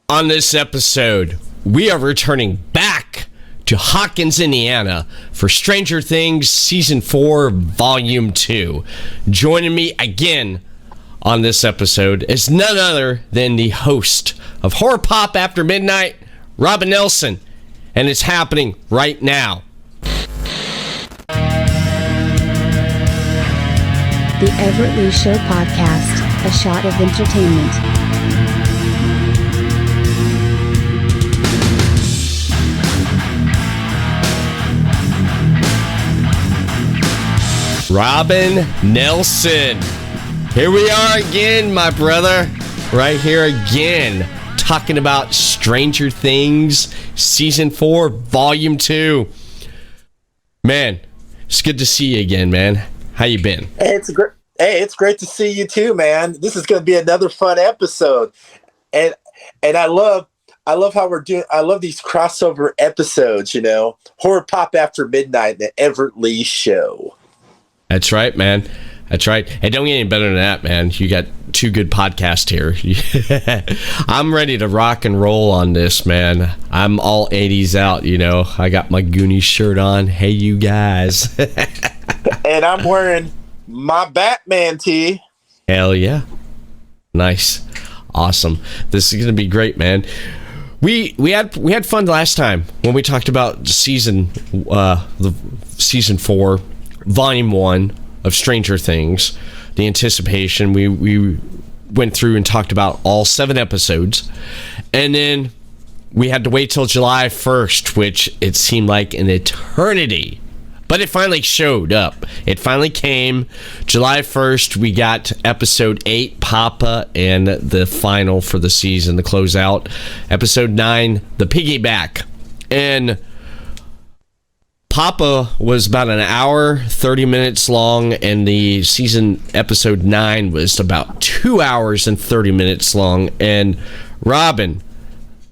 On this episode, we are returning back to Hawkins, Indiana for Stranger Things Season 4, Volume 2. Joining me again on this episode is none other than the host of Horror Pop After Midnight, Robyn Nelson, and it's happening right now. The Everett Lee Show Podcast, a shot of entertainment. Robyn Nelson. Here we are again, my brother. Right here again, talking about Stranger Things Season 4, Volume 2. Man, it's good to see you again, man. How you been? Hey, it's great to see you too, man. This is going to be another fun episode. And I love how we're doing. I love these crossover episodes, you know. Horror Pop After Midnight, the Everett Lee Show. That's right, man. That's right. Hey, don't get any better than that, man. You got two good podcasts here. I'm ready to rock and roll on this, man. I'm all 80s out, you know. I got my Goonies shirt on. Hey, you guys. And I'm wearing my Batman tee. Hell yeah. Nice. Awesome. This is going to be great, man. We had fun last time when we talked about season 4, Volume 1 of Stranger Things. The anticipation. We went through and talked about all 7 episodes. And then we had to wait till July 1st, which it seemed like an eternity. But it finally showed up. It finally came. July 1st, we got episode 8, Papa, and the final for the season, the closeout. Episode 9, the piggyback. And Papa was about an hour, 30 minutes long, and the season episode 9 was about 2 hours and 30 minutes long. And Robyn,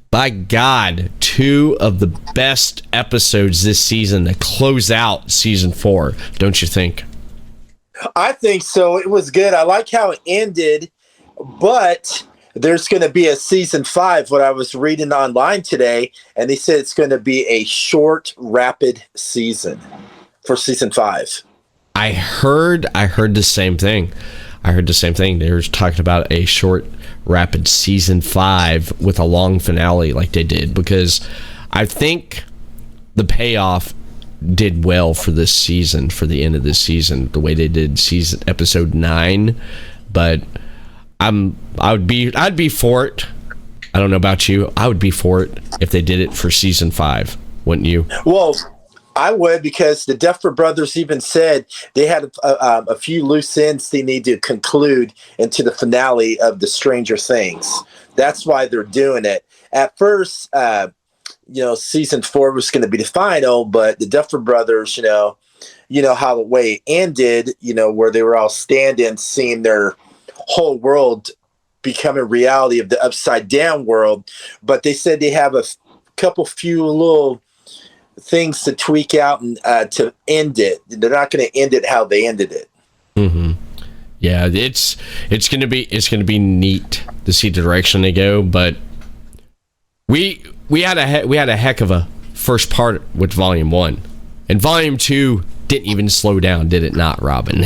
by God, 2 of the best episodes this season to close out season 4, don't you think? I think so. It was good. I like how it ended, but there's going to be a season 5, what I was reading online today, and they said it's going to be a short, rapid season for season 5. I heard the same thing. They were talking about a short, rapid season 5 with a long finale like they did, because I think the payoff did well for this season, for the end of this season, the way they did season episode 9. But I'd be for it. I don't know about you. I would be for it if they did it for season 5, wouldn't you? Well, I would, because the Duffer Brothers even said they had a few loose ends they need to conclude into the finale of the Stranger Things. That's why they're doing it. At first, season 4 was going to be the final, but the Duffer Brothers, you know how the way it ended, where they were all standing, seeing their whole world become a reality of the upside down world. But they said they have a few little things to tweak out and to end it. They're not going to end it how they ended it. Mm-hmm. Yeah, it's going to be neat to see the direction they go. But we had a heck of a first part with Volume 1, and Volume 2 didn't even slow down, did it not, Robyn?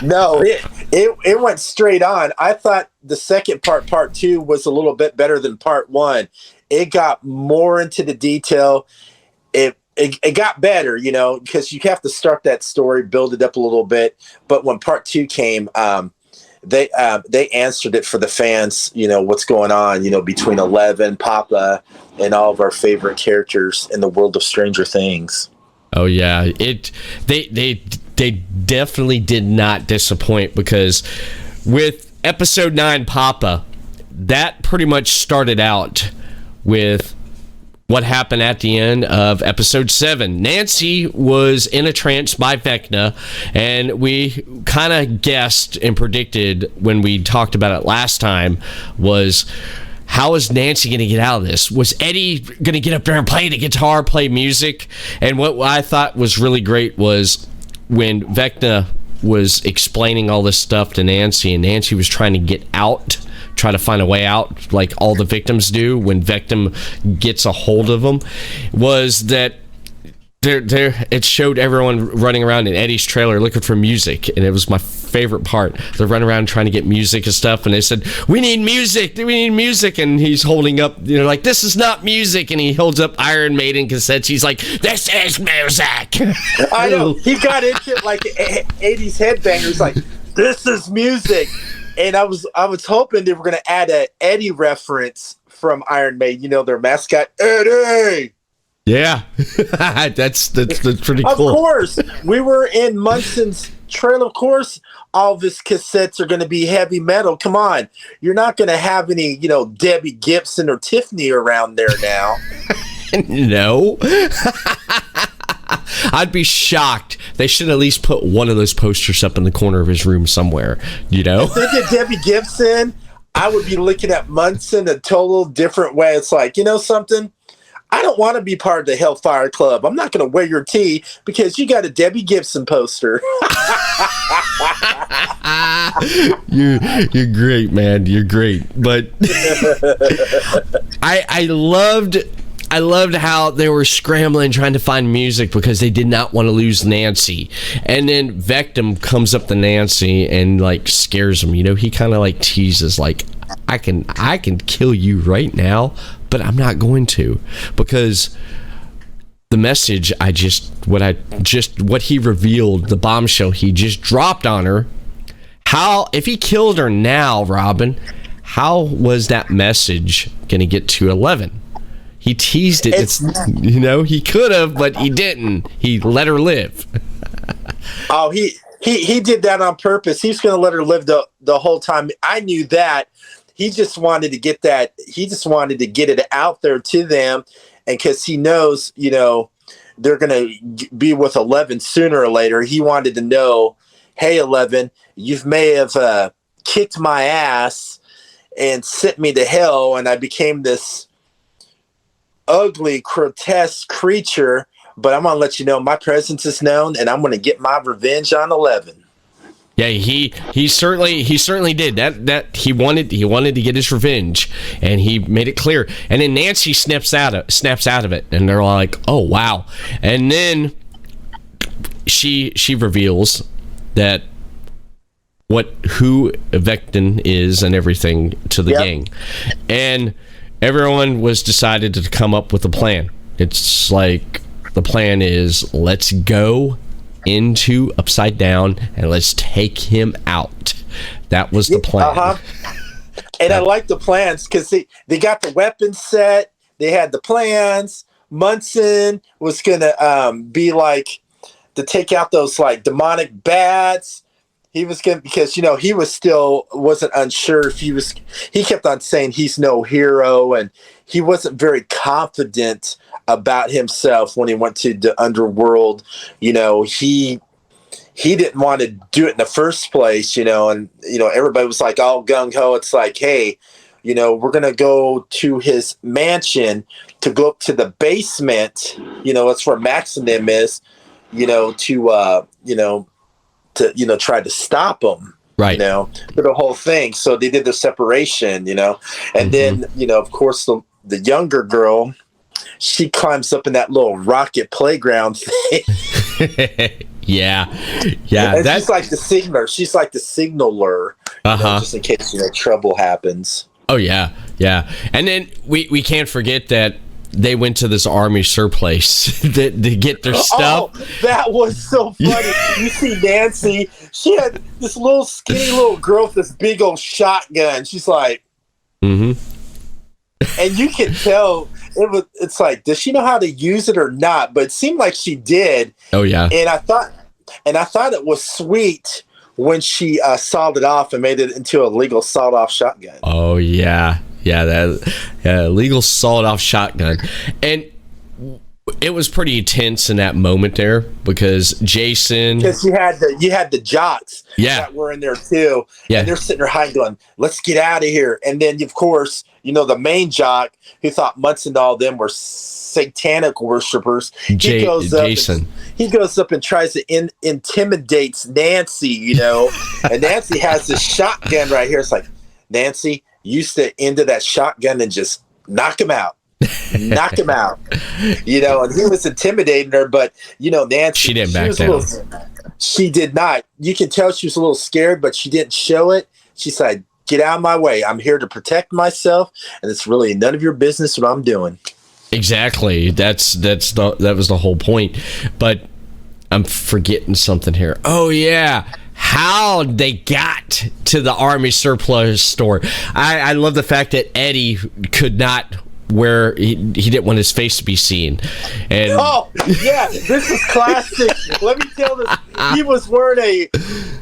No, it went straight on. I thought the second part 2, was a little bit better than part 1. It got more into the detail. It got better, because you have to start that story, build it up a little bit. But when part 2 came, they answered it for the fans, what's going on, between Eleven, Papa, and all of our favorite characters in the world of Stranger Things. Oh yeah, they definitely did not disappoint, because with episode 9, Papa, that pretty much started out with what happened at the end of episode 7. Nancy was in a trance by Vecna, and we kind of guessed and predicted when we talked about it last time was, how is Nancy going to get out of this? Was Eddie going to get up there and play the guitar, play music? And what I thought was really great was when Vecna was explaining all this stuff to Nancy, and Nancy was trying to get out try to find a way out, like all the victims do when victim gets a hold of them, was that it showed everyone running around in Eddie's trailer looking for music, and it was my favorite part. They're running around trying to get music and stuff, and they said, we need music, and he's holding up, like, this is not music, and he holds up Iron Maiden cassettes. He's like, this is music. I know, he got into it like 80s headbangers, like, this is music. And I was hoping they were going to add a Eddie reference from Iron Maiden, their mascot, Eddie. Yeah, that's pretty cool. Of course, we were in Munson's trailer. Of course, all of his cassettes are going to be heavy metal. Come on, you're not going to have any, Debbie Gibson or Tiffany around there now. No. I'd be shocked. They should at least put one of those posters up in the corner of his room somewhere. If they did Debbie Gibson, I would be looking at Munson a total different way. It's like, something? I don't want to be part of the Hellfire Club. I'm not going to wear your tee because you got a Debbie Gibson poster. You're great, man. You're great. But I loved how they were scrambling trying to find music because they did not want to lose Nancy. And then Victim comes up to Nancy and like scares him. He kind of like teases like, I can kill you right now, but I'm not going to, because the message what he revealed, the bombshell he just dropped on her. If he killed her now, Robyn, how was that message going to get to 11? He teased it. He could have, but he didn't. He let her live. Oh, he did that on purpose. He's going to let her live the whole time. I knew that. He just wanted to get that. He just wanted to get it out there to them, and because he knows, they're going to be with 11 sooner or later. He wanted to know, hey, 11, you may have kicked my ass and sent me to hell, and I became this ugly, grotesque creature. But I'm going to let you know my presence is known, and I'm going to get my revenge on 11. Yeah, he certainly did that. He wanted to get his revenge, and he made it clear. And then Nancy snaps out of it, and they're like, "Oh wow!" And then she reveals that who Vectin is and everything to the gang, and everyone was decided to come up with a plan. It's like the plan is, let's go into Upside Down and let's take him out. That was the plan. And I like the plans because they got the weapons set. They had the plans. Munson was gonna be like to take out those like demonic bats. He was gonna, because he wasn't unsure if he kept on saying he's no hero, and he wasn't very confident about himself when he went to the underworld. He didn't want to do it in the first place, and everybody was like all gung-ho. It's like, hey, we're gonna go to his mansion to go up to the basement, that's where Max and them is, to try to stop him, right? For the whole thing. So they did the separation, and then of course the younger girl, she climbs up in that little rocket playground thing. yeah. And she's like the signaler. She's like the signaler, just in case trouble happens. Oh yeah. And then we can't forget that they went to this army surplus to get their stuff. Oh, that was so funny. You see Nancy, she had this little skinny little girl with this big old shotgun. She's like, and you can tell it's like, does she know how to use it or not? But it seemed like she did. Oh yeah. And I thought it was sweet when she sawed it off and made it into a legal sawed-off shotgun. Oh yeah. Legal sawed-off shotgun. And it was pretty tense in that moment there because Jason... Because you had the jocks that were in there too. Yeah. And they're sitting there hiding going, let's get out of here. And then, of course, the main jock who thought Munson and all them were satanic worshipers. He goes up and tries to intimidates Nancy, and Nancy has this shotgun right here. It's like, Nancy, used to into that shotgun and just knock him out. Knock him out. You know, and he was intimidating her, but, you know, Nancy, she didn't back down. She did not. You can tell she was a little scared, but she didn't show it. She said, get out of my way. I'm here to protect myself, and it's really none of your business what I'm doing. Exactly. That was the whole point. But I'm forgetting something here. Oh, yeah. How they got to the Army surplus store. I love the fact that Eddie could not where he didn't want his face to be seen. And oh, yeah, this is classic. Let me tell this. He was wearing a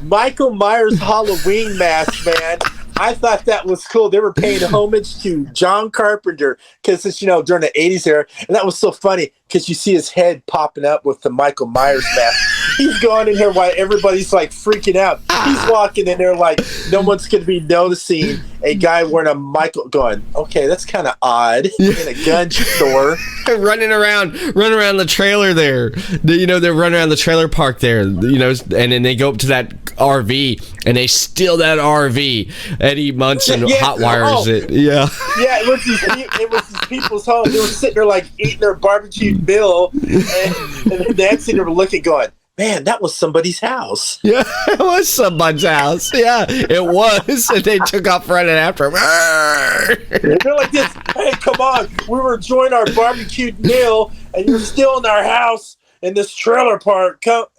Michael Myers Halloween mask, man. I thought that was cool. They were paying homage to John Carpenter because it's, you know, during the 80s era. And that was so funny because you see his head popping up with the Michael Myers mask. He's going in here while everybody's like freaking out. He's walking in there like no one's going to be noticing a guy wearing a Michael going, okay, that's kind of odd in a gun store. running around the trailer there. You know, they're running around the trailer park there, you know, and then they go up to that RV and they steal that RV. Eddie Munson hot wires it. Yeah. Yeah, it was these people's home. They were sitting there like eating their barbecued meal, and Nancy they were looking going, man, that was somebody's house. Yeah, it was somebody's house. Yeah, it was. And they took off running after him. They're like this, hey, come on. We were enjoying our barbecued meal, and you're still in our house in this trailer park. But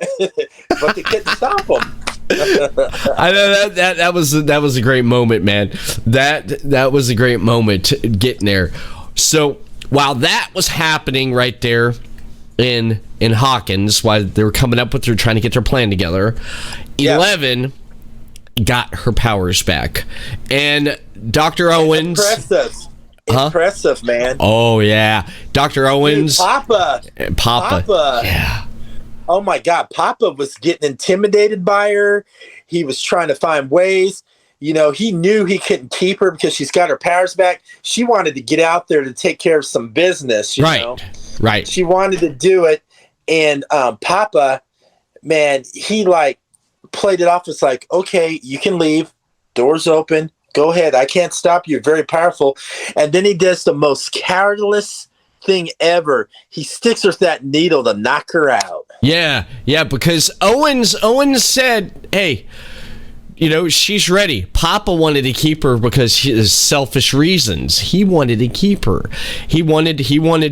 they couldn't stop them. I know that was a great moment, man. That was a great moment getting there. So while that was happening right there in Hawkins, while they were coming up with trying to get their plan together, 11 got her powers back, and Dr. Owens. Impressive, man. Oh yeah, Dr. Owens. Dude, Papa. Yeah. Oh my God, Papa was getting intimidated by her. He was trying to find ways. You know, he knew he couldn't keep her because she's got her powers back. She wanted to get out there to take care of some business, you know? Right. She wanted to do it. And Papa, man, he like played it off as like, okay, you can leave. Doors open. Go ahead. I can't stop you. You're very powerful. And then he does the most cowardless thing ever. He sticks her with that needle to knock her out. Yeah, because Owens said, hey, you know, she's ready. Papa wanted to keep her because his selfish reasons. He wanted to keep her. He wanted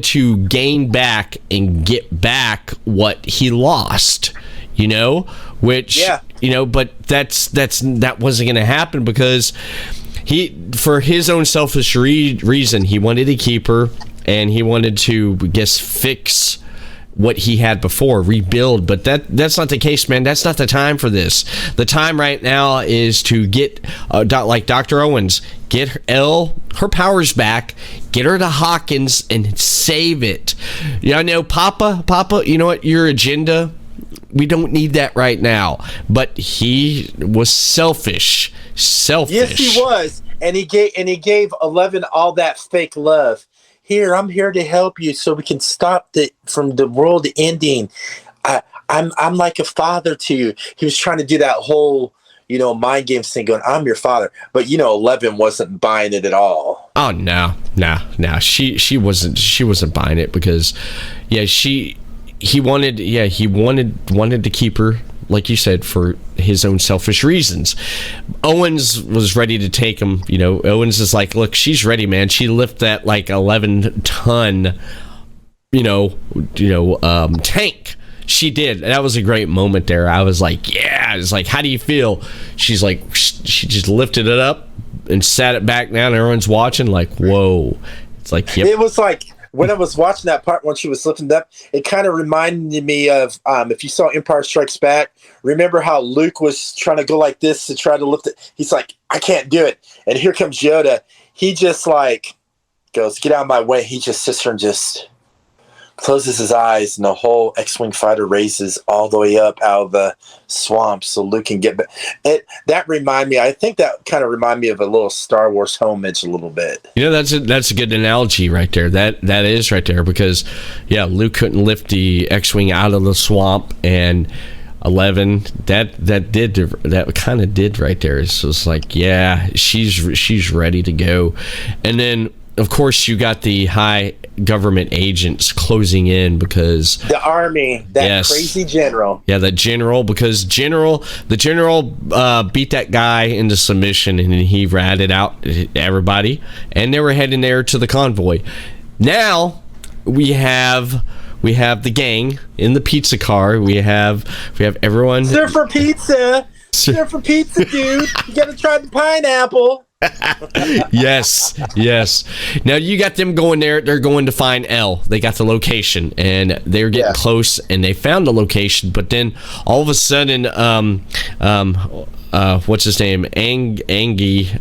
to gain back and get back what he lost, you know, which, you know, but that wasn't going to happen because for his own selfish reason, he wanted to keep her and he wanted to, I guess, fix what he had before, rebuild, but that's not the case, man. That's not the time for this. The time right now is to get like Dr. Owens, get her powers back, get her to Hawkins and save it. I know Papa, you know what, your agenda, we don't need that right now. But he was selfish. Yes, he was, and he gave 11 all that fake love. Here, I'm here to help you so we can stop from the world ending. I'm like a father to you. He was trying to do that whole, you know, mind game thing going, I'm your father. But, you know, 11 wasn't buying it at all. Oh, no. She wasn't buying it because, he wanted to keep her, like you said, for his own selfish reasons. Owens was ready to take him. You know, Owens is like, look, she's ready, man. She lifted that like 11-ton, tank. She did. That was a great moment there. I was like, yeah. It's like, how do you feel? She's like, she just lifted it up and sat it back down. Everyone's watching like, whoa. It's like, yep. It was like, when I was watching that part when she was lifting it up, it kind of reminded me of if you saw Empire Strikes Back, remember how Luke was trying to go like this to try to lift it? He's like, I can't do it. And here comes Yoda. He just like goes, get out of my way. He just sits there and just closes his eyes, and the whole X-Wing fighter raises all the way up out of the swamp so Luke can get back. That reminded me, I think that kind of reminded me of a little Star Wars homage a little bit. You know, that's a good analogy right there. That is right there because, Luke couldn't lift the X-Wing out of the swamp, and 11, that kind of did right there. It's just like, yeah, she's ready to go. And then of course you got the high government agents closing in because the army, that crazy general. Yeah, the general, because the general beat that guy into submission, and he ratted out everybody, and they were heading there to the convoy. Now we have the gang in the pizza car. We have everyone. Serve for pizza. Serve for pizza, dude. You gotta try the pineapple. yes. Now you got them going there. They're going to find Elle. They got the location, and they're getting close, and they found the location. But then all of a sudden, what's his name? Augie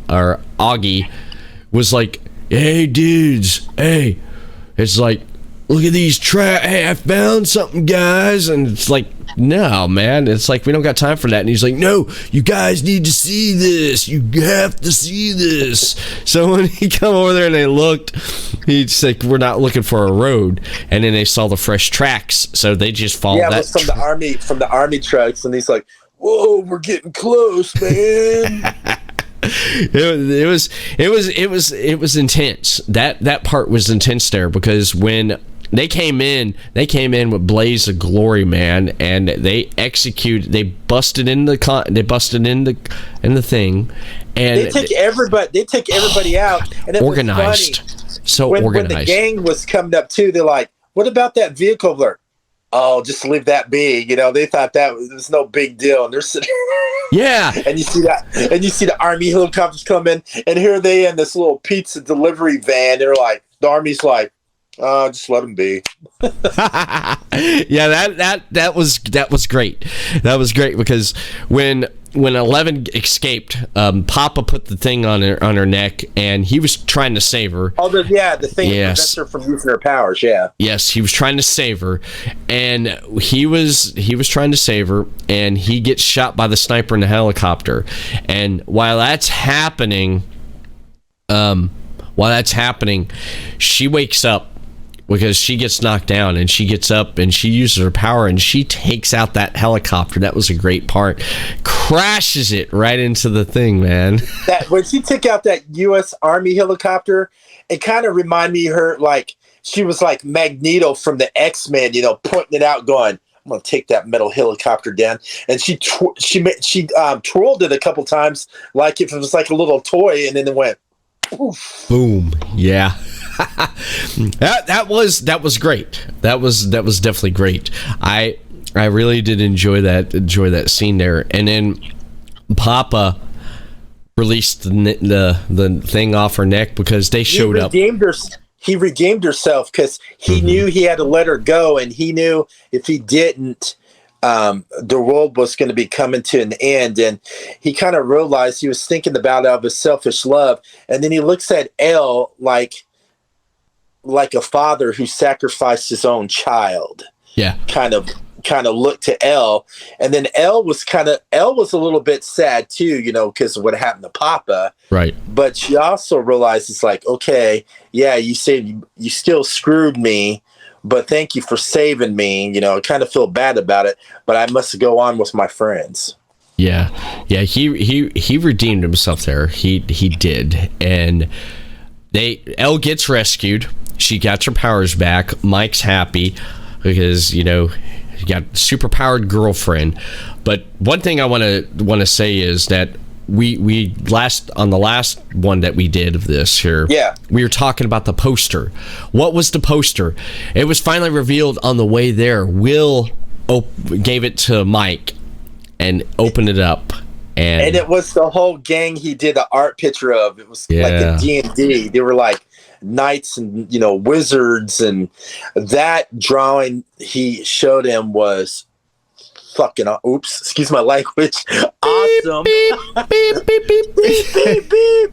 was like, "Hey, dudes, hey." It's like, look at these hey, I found something, guys. And it's like, no, man. It's like, we don't got time for that. And he's like, no, you guys need to see this. You have to see this. So when he come over there and they looked, he's like, we're not looking for a road. And then they saw the fresh tracks. So they just followed that. Yeah, from the army trucks. And he's like, whoa, we're getting close, man. It was intense. That part was intense there, because when they came in with Blaze of Glory, man, and they busted in the thing, and they took everybody out, and it organized. Was funny. So when organized. When the gang was coming up too, they're like, what about that vehicle there? Oh, just leave that be. They thought that was no big deal. And they're sitting yeah. And you see the army helicopters come in, and here they in this little pizza delivery van. They're like, the army's like, just let them be. Yeah, that was great. That was great, because when 11 escaped, Papa put the thing on her neck, and he was trying to save her. Oh, the thing that prevents her from using her powers. Yeah. Yes, he was trying to save her, and he was trying to save her, and he gets shot by the sniper in the helicopter. And while that's happening, she wakes up, because she gets knocked down, and she gets up and she uses her power and she takes out that helicopter. That was a great part. Crashes it right into the thing, man. That when she took out that U.S. Army helicopter, it kind of reminded me of her, like she was like Magneto from the X-Men, pointing it out, going, I'm gonna take that metal helicopter down. And she twirled it a couple times, like if it was like a little toy, and then it went poof. Boom. Yeah. that was great. That was definitely great. I really did enjoy that scene there. And then Papa released the thing off her neck, because they showed up. He redeemed herself, because he knew he had to let her go, and he knew if he didn't, the world was going to be coming to an end. And he kind of realized, he was thinking about it out of his selfish love, and then he looks at Elle like a father who sacrificed his own child. Yeah. Kind of looked to Elle, and then Elle was a little bit sad too, because of what happened to Papa. Right. But she also realized, it's like, okay, yeah, you said you still screwed me, but thank you for saving me. I kind of feel bad about it, but I must go on with my friends. Yeah. He redeemed himself there. He did, and Elle gets rescued. She got her powers back. Mike's happy because he got super powered girlfriend. But one thing I want to say is that we on the last one that we did of this here, we were talking about the poster. What was the poster? It was finally revealed on the way there. Will gave it to Mike and opened it up. And it was the whole gang he did an art picture of. It was like a D&D. They were like knights and wizards, and that drawing he showed him was fucking excuse my language, awesome. Beep, beep, beep, beep, beep, beep.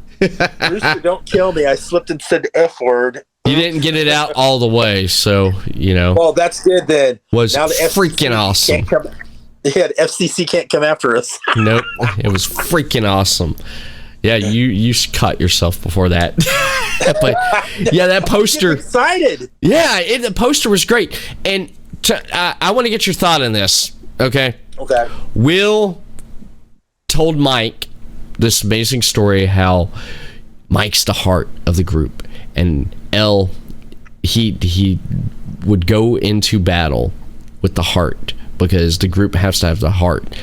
Rooster, don't kill me. I slipped and said the F word. You didn't get it out all the way, so well, that's good then. Was now the freaking awesome. The FCC can't come after us. Nope. It was freaking awesome. Yeah, you caught yourself before that. But yeah, that poster. I'm excited. Yeah, the poster was great. And I want to get your thought on this. Okay. Okay. Will told Mike this amazing story how Mike's the heart of the group, and L, he would go into battle with the heart because the group has to have the heart.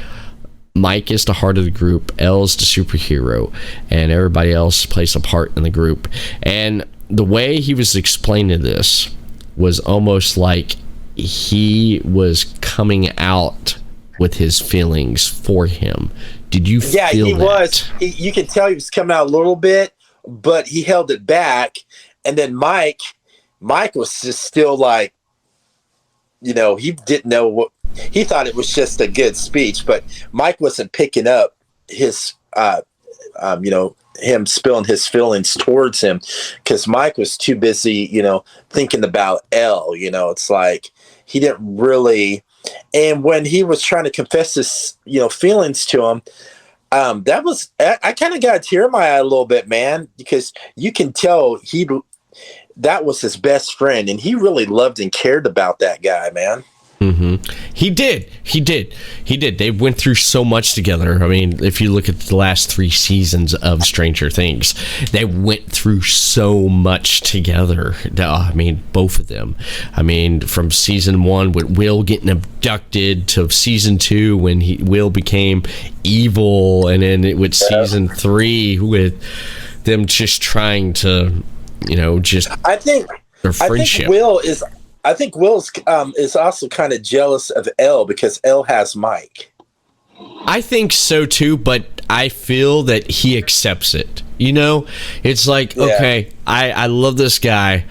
Mike is the heart of the group, L's the superhero, and everybody else plays a part in the group. And the way he was explaining this was almost like he was coming out with his feelings for him. Did you feel that? Yeah, he was. You could tell he was coming out a little bit, but he held it back. And then Mike was just still like, he didn't know what he thought. It was just a good speech, but Mike wasn't picking up his, him spilling his feelings towards him because Mike was too busy, thinking about L. It's like he didn't really. And when he was trying to confess his, feelings to him, that was, I kind of got a tear in my eye a little bit, man, because you can tell that was his best friend, and he really loved and cared about that guy, man. Mm-hmm. He did. They went through so much together. I mean, if you look at the last 3 seasons of Stranger Things, they went through so much together. I mean, both of them. I mean, from season 1 with Will getting abducted to season 2 when Will became evil, and then with season 3 with them just trying to, I think their friendship. I think Will's is also kind of jealous of Elle because Elle has Mike. I think so too, but I feel that he accepts it. It's like, okay, I love this guy.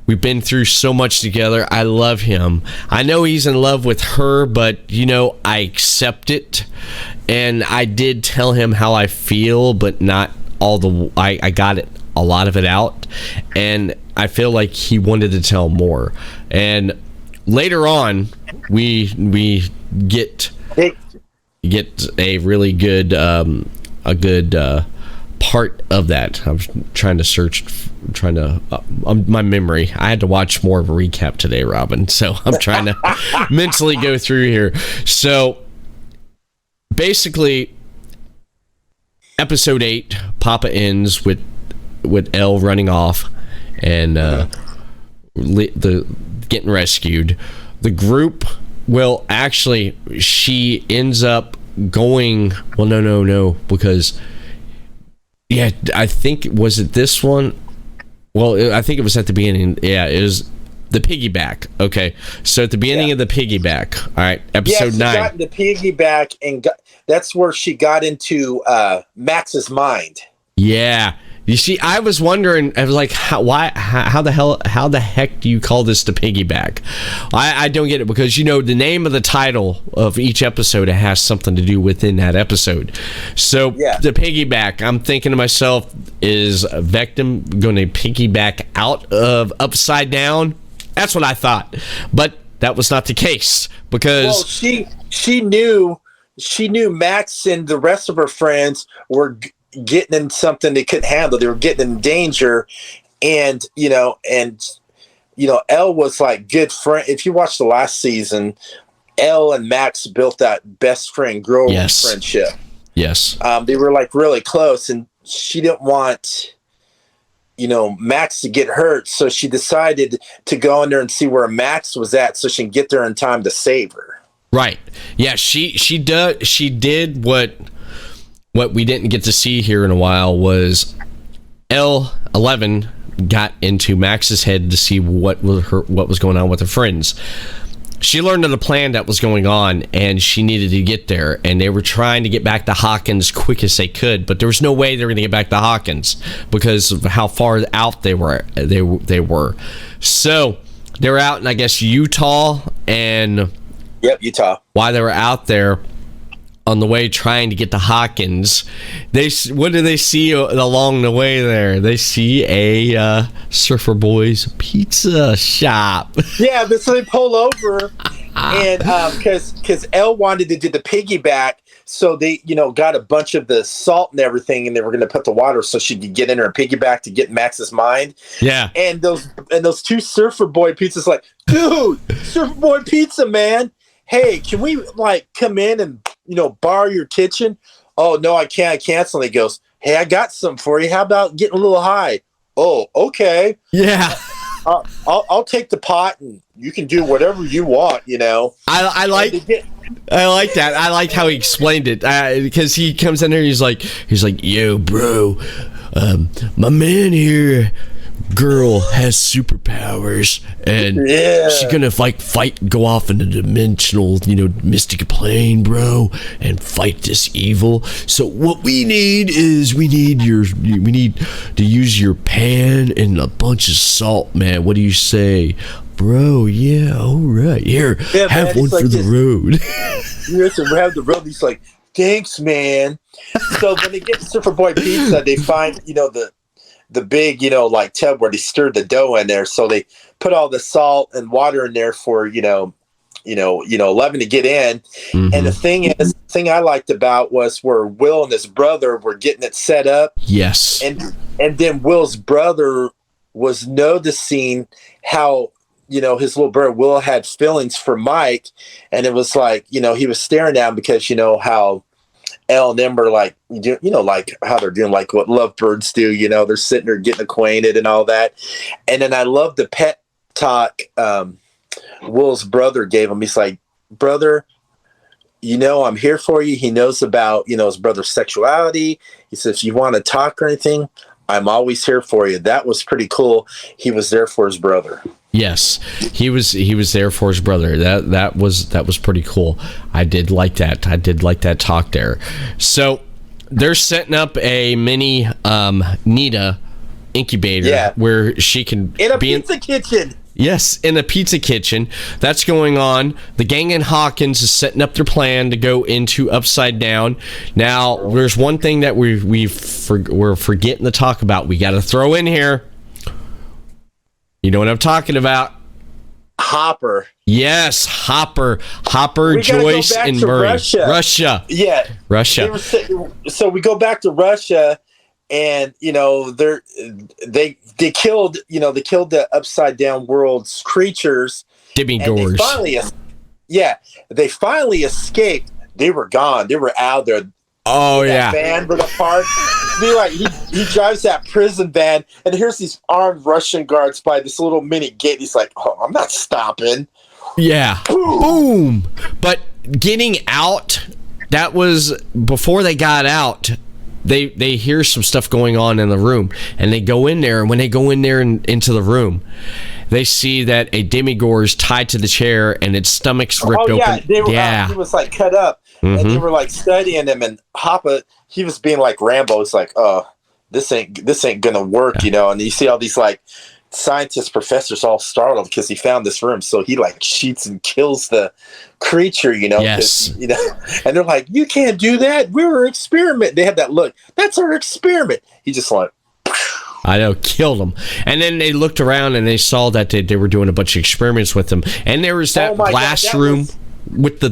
We've been through so much together. I love him. I know he's in love with her, but I accept it. And I did tell him how I feel, but not all I got it, a lot of it out. And I feel like he wanted to tell more. And later on, we get a really good part of that. I was trying to my memory. I had to watch more of a recap today, Robyn. So I'm trying to mentally go through here. So basically, episode 8, Papa ends with Elle running off and the getting rescued. The group, well, actually, she ends up going. Well, no, because I think was it this one. Well, I think it was at the beginning. Yeah, it was the piggyback. Okay, so at the beginning of the piggyback. All right, episode 9. Got the piggyback, and that's where she got into Max's mind. Yeah. You see, I was wondering, I was like, how the heck do you call this the piggyback? I don't get it because, the name of the title of each episode has something to do within that episode. So the piggyback, I'm thinking to myself, is Vectum going to piggyback out of Upside Down? That's what I thought. But that was not the case because she knew Max and the rest of her friends were getting in something they couldn't handle. They were getting in danger, and Elle was like good friend. If you watch the last season, Elle and Max built that best friend growing friendship. Yes, they were like really close, and she didn't want Max to get hurt, so she decided to go in there and see where Max was at, so she can get there in time to save her. Right? Yeah, she did what we didn't get to see here in a while was L11 got into Max's head to see what was going on with her friends. She learned of the plan that was going on, and she needed to get there. And they were trying to get back to Hawkins quick as they could, but there was no way they were going to get back to Hawkins because of how far out they were. So they were out in, I guess, Utah, and Utah. While they were out there, on the way trying to get to Hawkins, what do they see along the way there? They see a Surfer Boys pizza shop. Yeah, but so they pull over, and because Elle wanted to do the piggyback, so they got a bunch of the salt and everything, and they were going to put the water so she could get in her and piggyback to get Max's mind. Yeah, and those 2 Surfer Boy pizzas, like, dude, Surfer Boy pizza, man. hey, can we like come in and, borrow your kitchen? Oh, no, I can't. I cancel. And he goes, hey, I got something for you. How about getting a little high? Oh, okay. Yeah. I'll take the pot and you can do whatever you want, I like that. I liked how he explained it because he comes in there. He's like, yo, bro, my man here, girl has superpowers and she's gonna fight, go off in a dimensional, mystic plane, bro, and fight this evil. So what we need to use your pan and a bunch of salt, man. What do you say? Bro, yeah, all right. Here, have one for the road. Yes, and we have the road. He's like, thanks, man. So when they get to Superboy Pizza, they find, the big, like tub where they stirred the dough in there. So they put all the salt and water in there for, 11 to get in. Mm-hmm. And the thing I liked about was where Will and his brother were getting it set up. Yes. And then Will's brother was noticing how, his little brother Will had feelings for Mike, and it was like, he was staring at him because how Elle and them are like, like how they're doing, like what lovebirds do, they're sitting there getting acquainted and all that. And then I love the pet talk Will's brother gave him. He's like, brother, I'm here for you. He knows about, his brother's sexuality. He says, if you want to talk or anything, I'm always here for you. That was pretty cool. He was there for his brother. Yes, he was there for his brother. That was pretty cool. I did like that. I did like that talk there. So they're setting up a mini Nita incubator where she can in a pizza kitchen. Yes, in a pizza kitchen. That's going on. The gang in Hawkins is setting up their plan to go into Upside Down. Now, there's one thing that we're forgetting to talk about. We got to throw in here. You know what I'm talking about? Hopper. Yes, Hopper, Joyce, and Murray. Russia. Yeah. Russia. So we go back to Russia, and they killed the Upside Down world's creatures. Demigores. They finally escaped. They were gone. They were out there. Oh yeah. Van with a park. He drives that prison van, and here's these armed Russian guards by this little mini gate. He's like, "Oh, I'm not stopping." Yeah. Boom. But getting out, that was before they got out. They hear some stuff going on in the room, and they go in there. And when they go in there and into the room, they see that a demigore is tied to the chair, and its stomach's ripped open. He was like cut up. Mm-hmm. And they were like studying him, and Hoppa, he was being like Rambo. It's like, oh, this ain't gonna work, And you see all these like scientists, professors all startled because he found this room. So he like shoots and kills the creature, Yes. And they're like, you can't do that. We were experimenting. They had that look. That's our experiment. He just like, I know, killed them. And then they looked around and they saw that they were doing a bunch of experiments with them. And there was that glass room. With the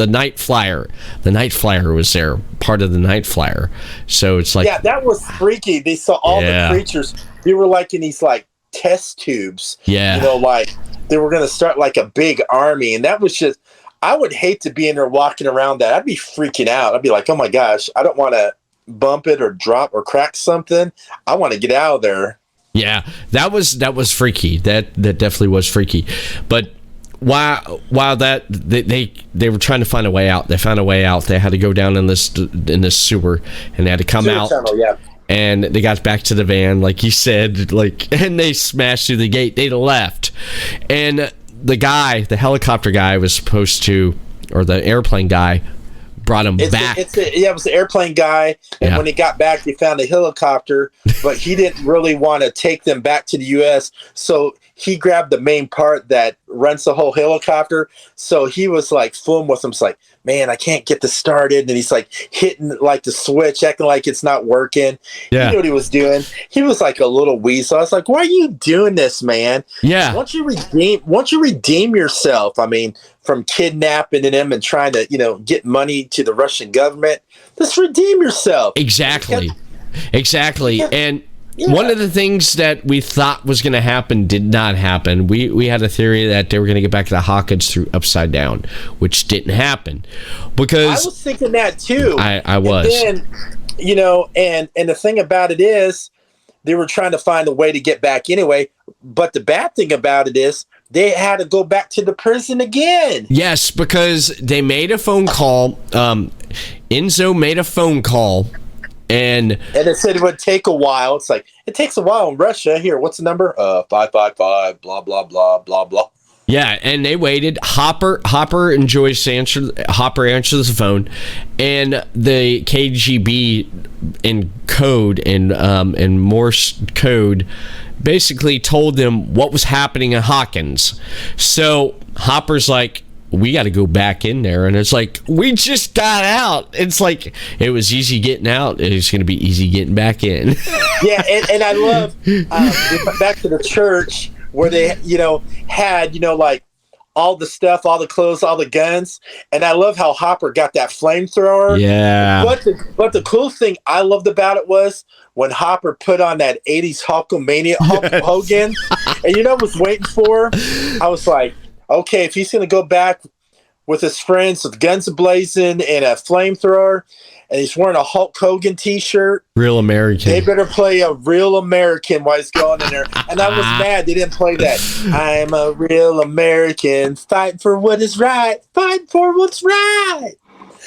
night flyer. The night flyer was there, part of the night flyer. So it's like, yeah, that was freaky. They saw all the creatures. They were like in these like test tubes. Yeah, like they were gonna start like a big army, and that was just. I would hate to be in there walking around that. I'd be freaking out. I'd be like, oh my gosh, I don't want to bump it or drop or crack something. I want to get out of there. Yeah, that was freaky. That definitely was freaky. But while that they were trying to find a way out, they found a way out. They had to go down in this sewer, and they had to come out. Tunnel, yeah. And they got back to the van, like you said, and they smashed through the gate. They left, and the helicopter guy was supposed to, or the airplane guy, brought him back. It was the airplane guy, and when he got back, they found a helicopter, but he didn't really want to take them back to the U.S., so he grabbed the main part that runs the whole helicopter. So he was like fooling with him. It's like, man, I can't get this started. And he's like hitting like the switch, acting like it's not working. Yeah. He knew what he was doing. He was like a little weasel. I was like, why are you doing this, man? Yeah. Once you redeem yourself, I mean, from kidnapping them and trying to, get money to the Russian government, just redeem yourself. Exactly. And One of the things that we thought was going to happen did not happen. We had a theory that they were going to get back to the Hawkins through Upside Down, which didn't happen. Because I was thinking that too. I was. And then, and the thing about it is, they were trying to find a way to get back anyway. But the bad thing about it is, they had to go back to the prison again. Yes, because they made a phone call. Enzo made a phone call. And it said it would take a while. It's like, it takes a while in Russia. Here, what's the number? 555, blah, blah, blah, blah, blah. Yeah, and they waited. Hopper and Joyce answered. Hopper answers the phone, and the KGB in code in Morse code basically told them what was happening in Hawkins. So Hopper's like, we got to go back in there. And it's like, we just got out. It's like, it was easy getting out. It's going to be easy getting back in. Yeah, and I love, back to the church where they, had, like all the stuff, all the clothes, all the guns. And I love how Hopper got that flamethrower. Yeah. But the cool thing I loved about it was when Hopper put on that 80s Hulkamania Hulk Hogan. And I was waiting for, I was like, okay, if he's going to go back with his friends with guns blazing and a flamethrower, and he's wearing a Hulk Hogan t-shirt, real American, they better play a real American while he's going in there. And I was mad they didn't play that. I'm a real American, fighting for what is right, fighting for what's right.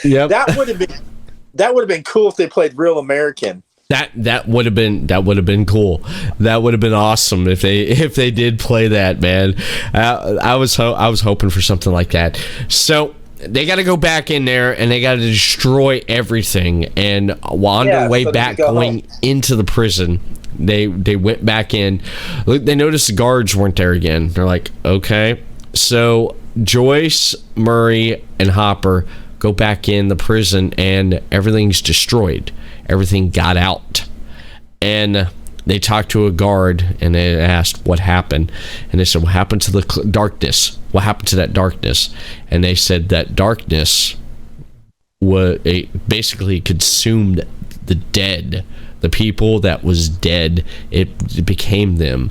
Yep. That would have been cool if they played Real American. That would have been cool. That would have been awesome if they did play that, man. I was hoping for something like that. So they got to go back in there and they got to destroy everything. And while on their way back going into the prison, they went back in. They noticed the guards weren't there again. They're like, okay. So Joyce, Murray, and Hopper go back in the prison and everything's destroyed. Everything got out. And they talked to a guard and they asked what happened. And they said, what happened to the darkness? What happened to that darkness? And they said that darkness basically consumed the dead. The people that was dead, it became them.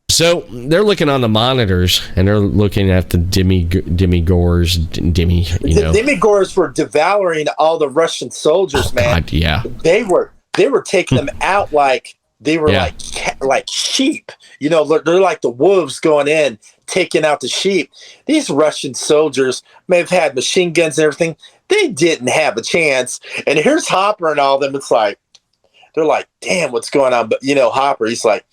So they're looking on the monitors and they're looking at the demigores. The demigores were devouring all the Russian soldiers, man. God, yeah. They were taking them out like they were like sheep. They're like the wolves going in, taking out the sheep. These Russian soldiers may have had machine guns and everything. They didn't have a chance. And here's Hopper and all of them. It's like, they're like, damn, what's going on? But Hopper, he's like,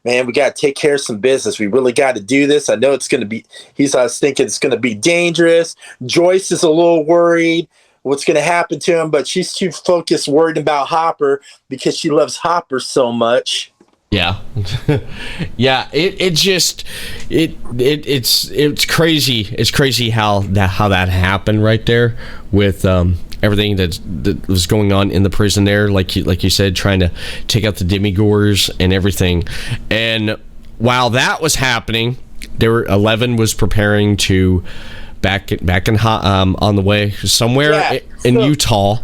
man, we got to take care of some business. We really got to do this. I know it's going to be, I was thinking it's going to be dangerous. Joyce is a little worried what's going to happen to him, but she's too focused, worried about Hopper because she loves Hopper so much. Yeah. Yeah. It's crazy. It's crazy how that happened right there with, everything that was going on in the prison there, like you said, trying to take out the demigores and everything. And while that was happening, 11 was preparing to back in on the way somewhere in Utah.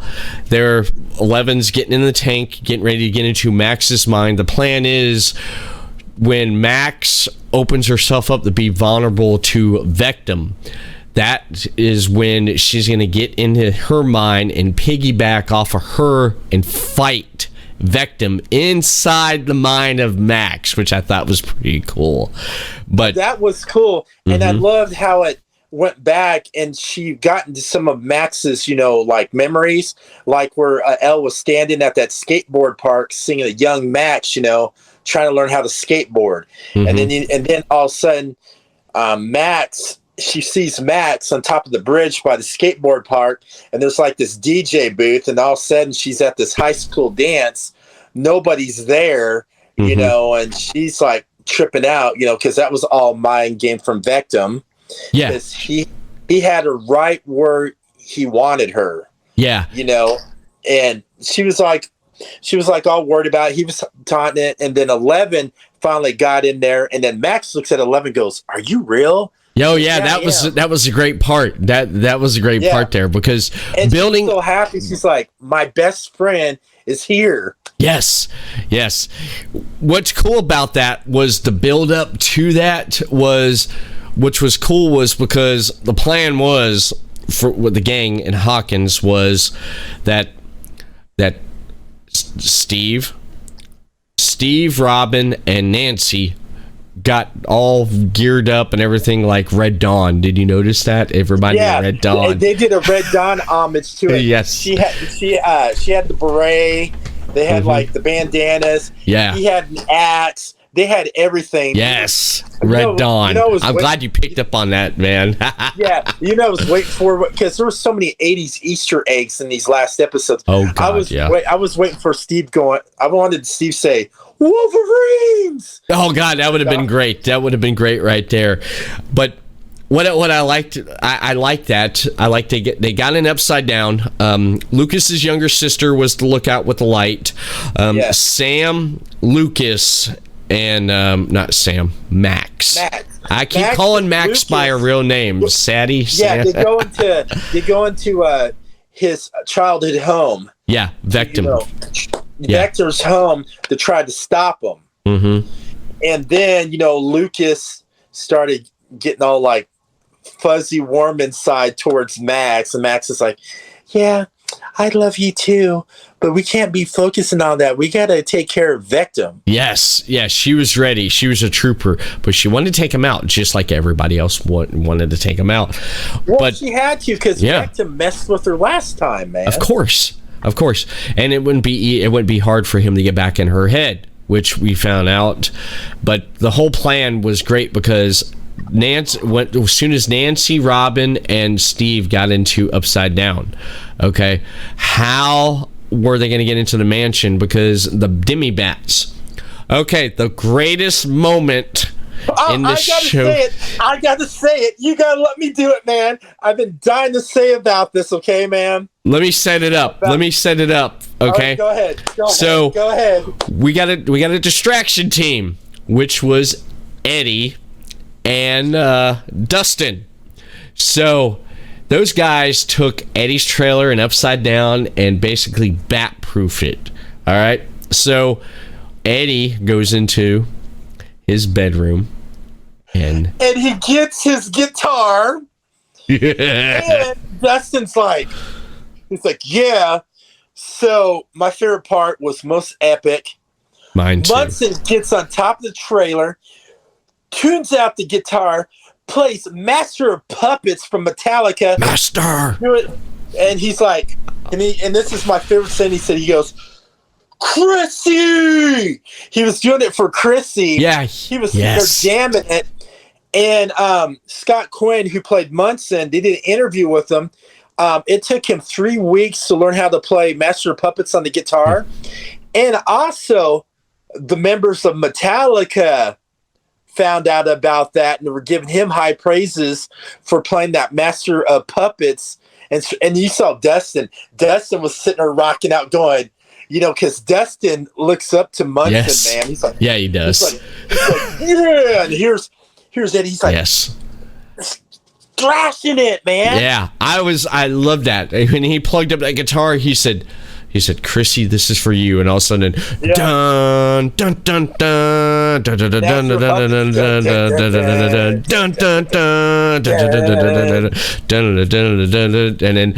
11's getting in the tank, getting ready to get into Max's mind. The plan is when Max opens herself up to be vulnerable to Victim, that is when she's going to get into her mind and piggyback off of her and fight Victim inside the mind of Max, which I thought was pretty cool. But that was cool. And I loved how it went back and she got into some of Max's, like memories, like where Elle was standing at that skateboard park singing a young Max, trying to learn how to skateboard. And then all of a sudden, she sees Max on top of the bridge by the skateboard park, and there's like this DJ booth, and all of a sudden she's at this high school dance. Nobody's there, and she's like tripping out, because that was all mind game from Victim. Yeah. Because he had her right where he wanted her. Yeah. And she was like all worried about it. He was taunting it, and then 11 finally got in there, and then Max looks at 11 and goes, "Are you real?" Yo, yeah, that was a great part. That was a great part there because and building. She's so happy. She's like, my best friend is here. Yes. What's cool about that was the build up to that which was cool was because the plan was for with the gang and Hawkins was that Steve, Robyn, and Nancy got all geared up and everything like Red Dawn. Did you notice that? Everybody Red Dawn. They did a Red Dawn homage to it. Yes. She had the beret. They had like the bandanas. Yeah. He had an axe. They had everything. Yes. Red Dawn. I'm glad you picked up on that, man. Yeah. I was waiting for because there were so many 80s Easter eggs in these last episodes. Oh, God, I was waiting for Steve going. I wanted Steve say, Wolverines! Oh, God, that would have been great. That would have been great right there. But what I liked, I liked that. I liked they got an upside down. Lucas's younger sister was the lookout with the light. Yes. Sam, Lucas, and not Sam, Max. I keep calling Max Lucas by a real name. Sadie. Yeah, they go into his childhood home. Yeah, Vectum. Vector's home to try to stop him. Mm-hmm. And then, Lucas started getting all like fuzzy warm inside towards Max. And Max is like, yeah, I love you too, but we can't be focusing on that. We got to take care of Vectum. Yes, she was ready. She was a trooper, but she wanted to take him out just like everybody else wanted to take him out. Well, but she had to because Vectum messed with her last time, man. Of course. And it wouldn't be hard for him to get back in her head, which we found out. But the whole plan was great because as soon as Nancy, Robyn, and Steve got into Upside Down, okay, how were they going to get into the mansion? Because the Demi-Bats. Okay, the greatest moment in the show. I gotta say it. You gotta let me do it, man. I've been dying to say about this, okay, man? Let me set it up. Okay, right, go ahead. Go ahead. We got a distraction team, which was Eddie and Dustin. So those guys took Eddie's trailer and Upside Down and basically bat-proofed it. All right. So Eddie goes into his bedroom and he gets his guitar. And Dustin's like, yeah. So my favorite part was most epic. Mine too. Munson gets on top of the trailer, tunes out the guitar, plays Master of Puppets from Metallica. Master. And he's like, and this is my favorite thing. He goes, Chrissy. He was doing it for Chrissy. Yeah. He was there jamming it. And Scott Quinn, who played Munson, they did an interview with him. It took him 3 weeks to learn how to play Master of Puppets on the guitar. And also, the members of Metallica found out about that and were giving him high praises for playing that Master of Puppets. And you saw Dustin. Dustin was sitting there rocking out going, because Dustin looks up to Munson, man. He's like, yeah, he does. He's like, yeah. And here's Eddie. He's like, yes. Slashing it, man. Yeah, I love that. When he plugged up that guitar, he said, Chrissy, this is for you. And all of a sudden, dun dun dun dun dun dun dun dun dun dun dun dun dun, and then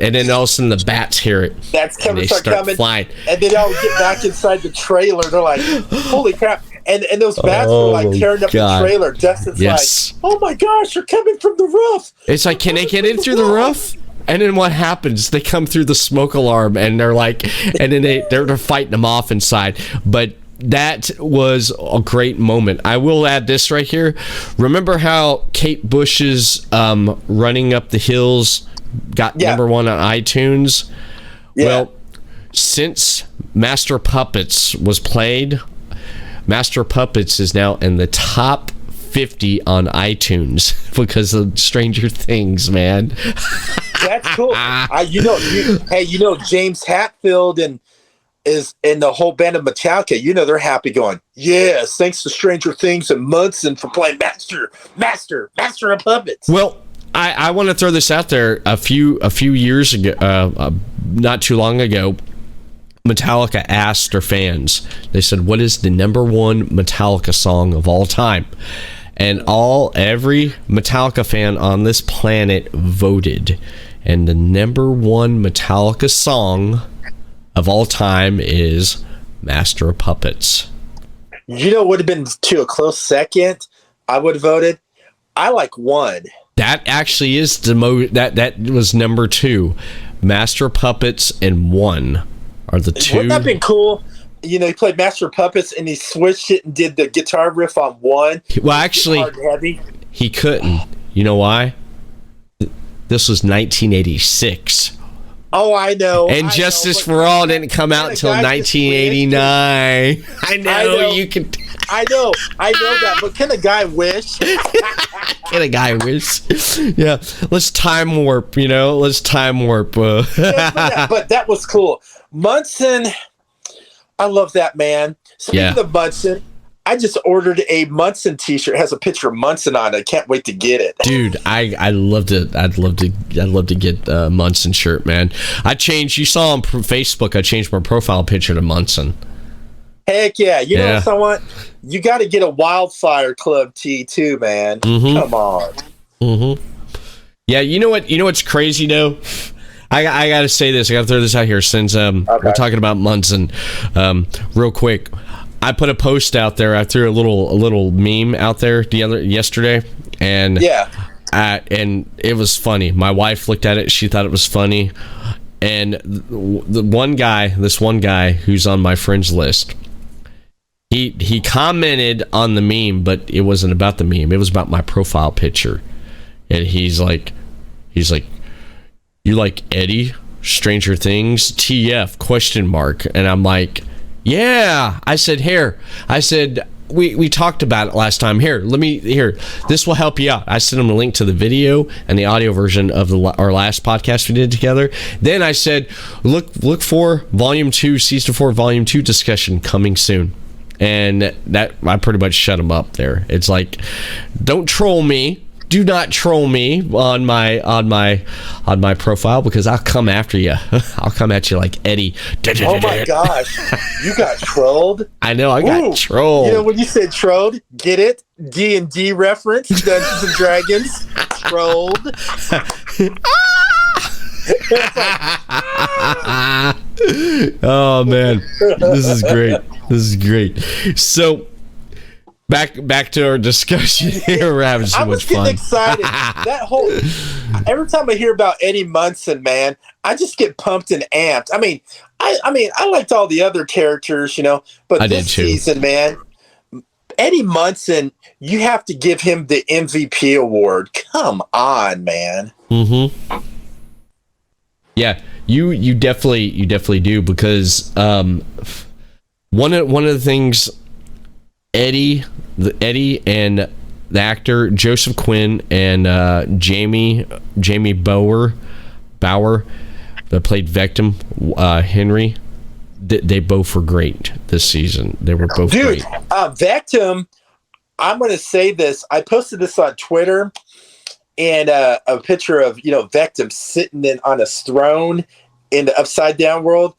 and then all of a sudden the bats hear it. That's coming, start coming, flying, and they all get back inside the trailer. They're like, holy crap. And those bats were like tearing up the trailer. Dustin's like, oh my gosh, they're coming from the roof. It's like, can they get in through the roof? And then what happens? They come through the smoke alarm, and they're like, and then they're fighting them off inside. But that was a great moment. I will add this right here. Remember how Kate Bush's Running Up the Hills got number one on iTunes? Yeah. Well, since Master Puppets was played, Master Puppets is now in the top 50 on iTunes because of Stranger Things, man. That's cool. James Hetfield and the whole band of Metallica, they're happy going, yes, thanks to Stranger Things and Munson for playing Master of Puppets. Well, I want to throw this out there. A few years ago, not too long ago, Metallica asked their fans. They said, "What is the number one Metallica song of all time?" And every Metallica fan on this planet voted, and the number one Metallica song of all time is "Master of Puppets." You know, would have been to a close second. I would have voted. I like one. That actually is that was number two. Master of Puppets and one are the two. Wouldn't that have been cool? You know, he played Master of Puppets and he switched it and did the guitar riff on one. Well, actually, he couldn't. You know why? This was 1986. Oh, I know. And Justice for All didn't come out until 1989. I know you can. I know that, but can a guy wish? Can a guy wish? Yeah, let's time warp. Let's time warp. Yeah, but that was cool. Munson, I love that man. Speaking of Munson, I just ordered a Munson T-shirt. It has a picture of Munson on it. I can't wait to get it, dude. I love to. I'd love to get a Munson shirt, man. You saw on Facebook. I changed my profile picture to Munson. Heck yeah! You know what I want? You got to get a Wildfire Club tee too, man. Mm-hmm. Come on. Mm-hmm. Yeah, you know what? You know what's crazy though? I got to say this. I got to throw this out here since we're talking about Munson. Real quick, I put a post out there. I threw a little meme out there yesterday, and and it was funny. My wife looked at it. She thought it was funny, and this one guy who's on my friends list. He commented on the meme, but it wasn't about the meme. It was about my profile picture, and he's like, "You like Eddie, Stranger Things, TF ? And I'm like, "Yeah." I said, we talked about it last time. This will help you out. I sent him a link to the video and the audio version of our last podcast we did together. Then I said, look for Volume 2, Season 4, Volume 2 discussion coming soon. And that I pretty much shut him up there. It's like, don't troll me. Do not troll me on my profile, because I'll come after you. I'll come at you like Eddie. Oh my gosh, you got trolled. I know, I got trolled. You know, when you said trolled, get it? D&D reference, Dungeons and Dragons. Trolled. Oh man, this is great. So back to our discussion here. We're having so much fun. I was getting excited. Every time I hear about Eddie Munson, man, I just get pumped and amped. I mean, I liked all the other characters, but this season, man, Eddie Munson, you have to give him the MVP award. Come on, man. Mm-hmm. Yeah, you definitely do, because one of the things Eddie and the actor Joseph Quinn and Jamie Bauer that played Victim Henry, they both were great this season. They were both great. Victim, I'm going to say this. I posted this on Twitter, and a picture of Victim sitting on a throne in the Upside Down world.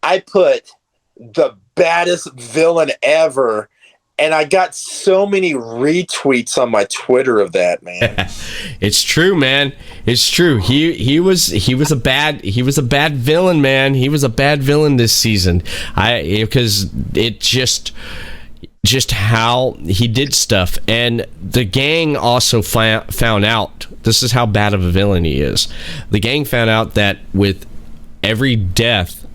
I put the baddest villain ever, and I got so many retweets on my Twitter of that, man. It's true, man. It's true. He was a bad villain, man. He was a bad villain this season. Because it just how he did stuff, and the gang also found out. This is how bad of a villain he is. The gang found out that with every death,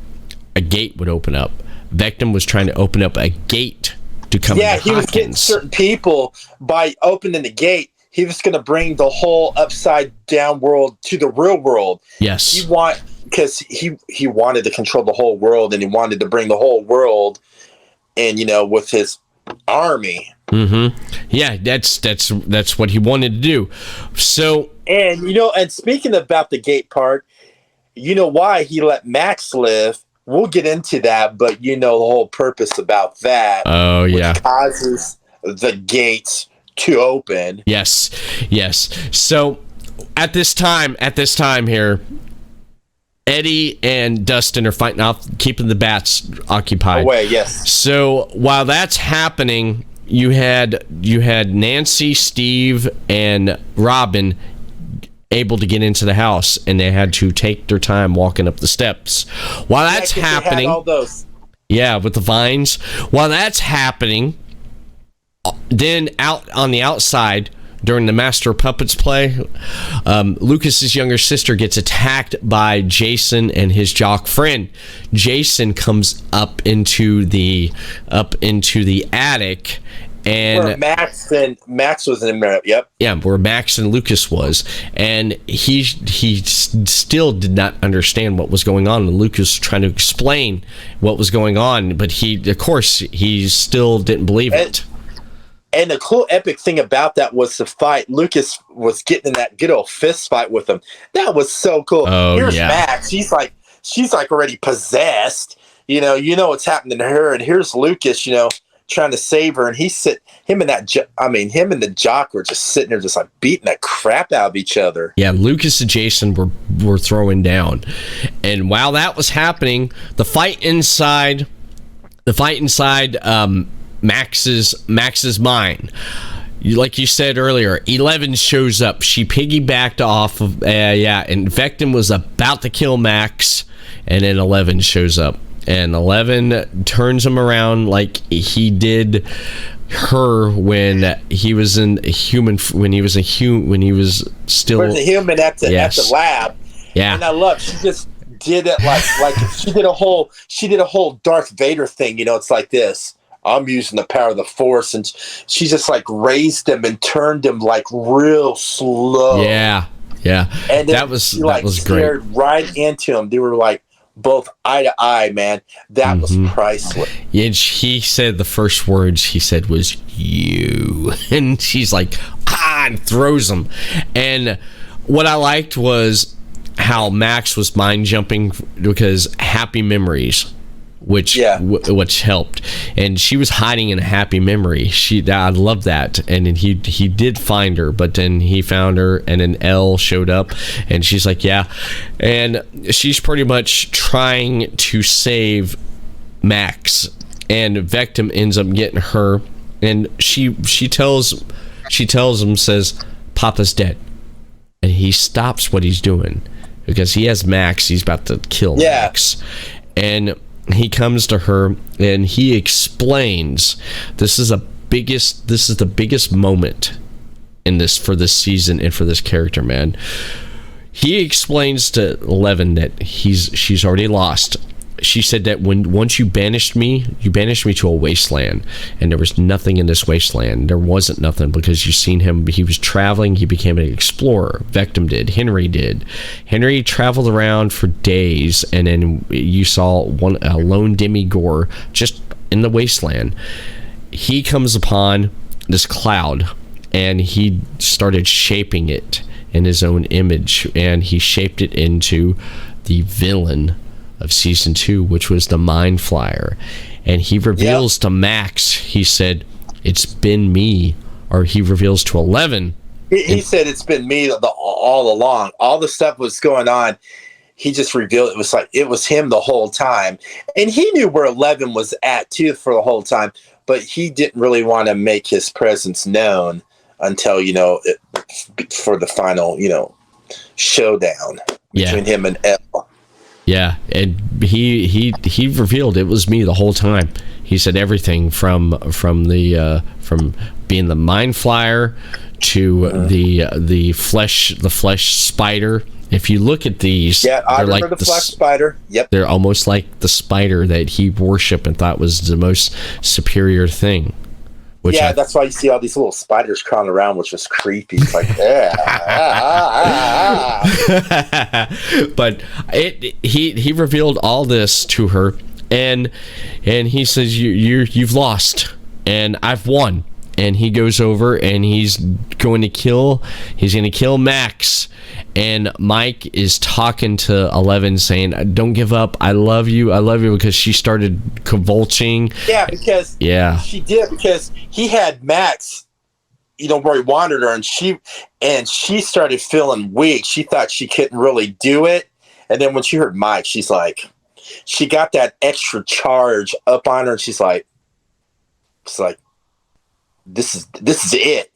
a gate would open up. Victim was trying to open up a gate to come. Yeah, he was getting certain people by opening the gate. He was going to bring the whole Upside Down world to the real world. Yes, because he wanted to control the whole world, and he wanted to bring the whole world, and with his army. Mm-hmm. Yeah, that's what he wanted to do. So, and and speaking about the gate part, why he let Max live. We'll get into that, but the whole purpose about that. Oh yeah, causes the gates to open. Yes. So at this time here, Eddie and Dustin are fighting off, keeping the bats occupied. Away, yes. So while that's happening, you had Nancy, Steve, and Robyn able to get into the house, and they had to take their time walking up the steps. While that's happening, all those. Yeah, with the vines. While that's happening, then out on the outside during the Master of Puppets play, Lucas's younger sister gets attacked by Jason and his jock friend. Jason comes up into the attic. And where Max was in there. Yep. Yeah, where Max and Lucas was, and he still did not understand what was going on. And Lucas trying to explain what was going on, but he still didn't believe it. And the cool epic thing about that was the fight. Lucas was getting in that good old fist fight with him. That was so cool. Oh, here's yeah. Max. She's like already possessed. You know what's happening to her, and here's Lucas. Trying to save her, and him and the jock were just sitting there just like beating the crap out of each other. Yeah, Lucas and Jason were throwing down. And while that was happening, the fight inside Max's mind. Like you said earlier, 11 shows up. She piggybacked off of and Vectum was about to kill Max, and then 11 shows up. And 11 turns him around like he did her when he was still Was a human at the lab. Yeah. And I love she just did it like she did a whole Darth Vader thing. It's like this. I'm using the power of the Force, and she just like raised him and turned him like real slow. Yeah. And that was great. Right into him. They were like both eye to eye, man. That was priceless. Yeah, he said the first words he said was "you," and she's like and throws him. And what I liked was how Max was mind jumping because happy memories, which helped, and she was hiding in a happy memory. I love that. And then he did find her, but then he found her, and then Elle showed up, and she's like, yeah, and she's pretty much trying to save Max, and Vectum ends up getting her, and she tells him, says, Papa's dead, and he stops what he's doing because he has Max. He's about to kill Max, and he comes to her and he explains this is the biggest moment for this season and for this character, man. He explains to 11 that she's already lost. She said that once you banished me to a wasteland, and there was nothing in this wasteland. There wasn't nothing because you seen him. He was traveling. He became an explorer. Vectum did. Henry did. Henry traveled around for days, and then you saw a lone demigore just in the wasteland. He comes upon this cloud, and he started shaping it in his own image, and he shaped it into the villain of season 2, which was the Mind Flyer. And he reveals to Max, he said, it's been me, or he reveals to 11. He said it's been me all along. All the stuff was going on. He just revealed it was like it was him the whole time. And he knew where 11 was at too for the whole time, but he didn't really want to make his presence known until, for the final, showdown between him and Elle. Yeah, and he revealed it was me the whole time. He said everything from being the Mind Flyer to the flesh spider. If you look at these, I remember like the flesh spider. Yep, they're almost like the spider that he worshipped and thought was the most superior thing. That's why you see all these little spiders crawling around, which was creepy. It's like, But he revealed all this to her, and he says, you've lost, and I've won. And he goes over and he's going to kill Max. And Mike is talking to 11 saying, don't give up. I love you, because she started convulsing. Yeah, because she did, because he had Max, where he wanted her, and she started feeling weak. She thought she couldn't really do it. And then when she heard Mike, she got that extra charge up on her, and she's like, this is it.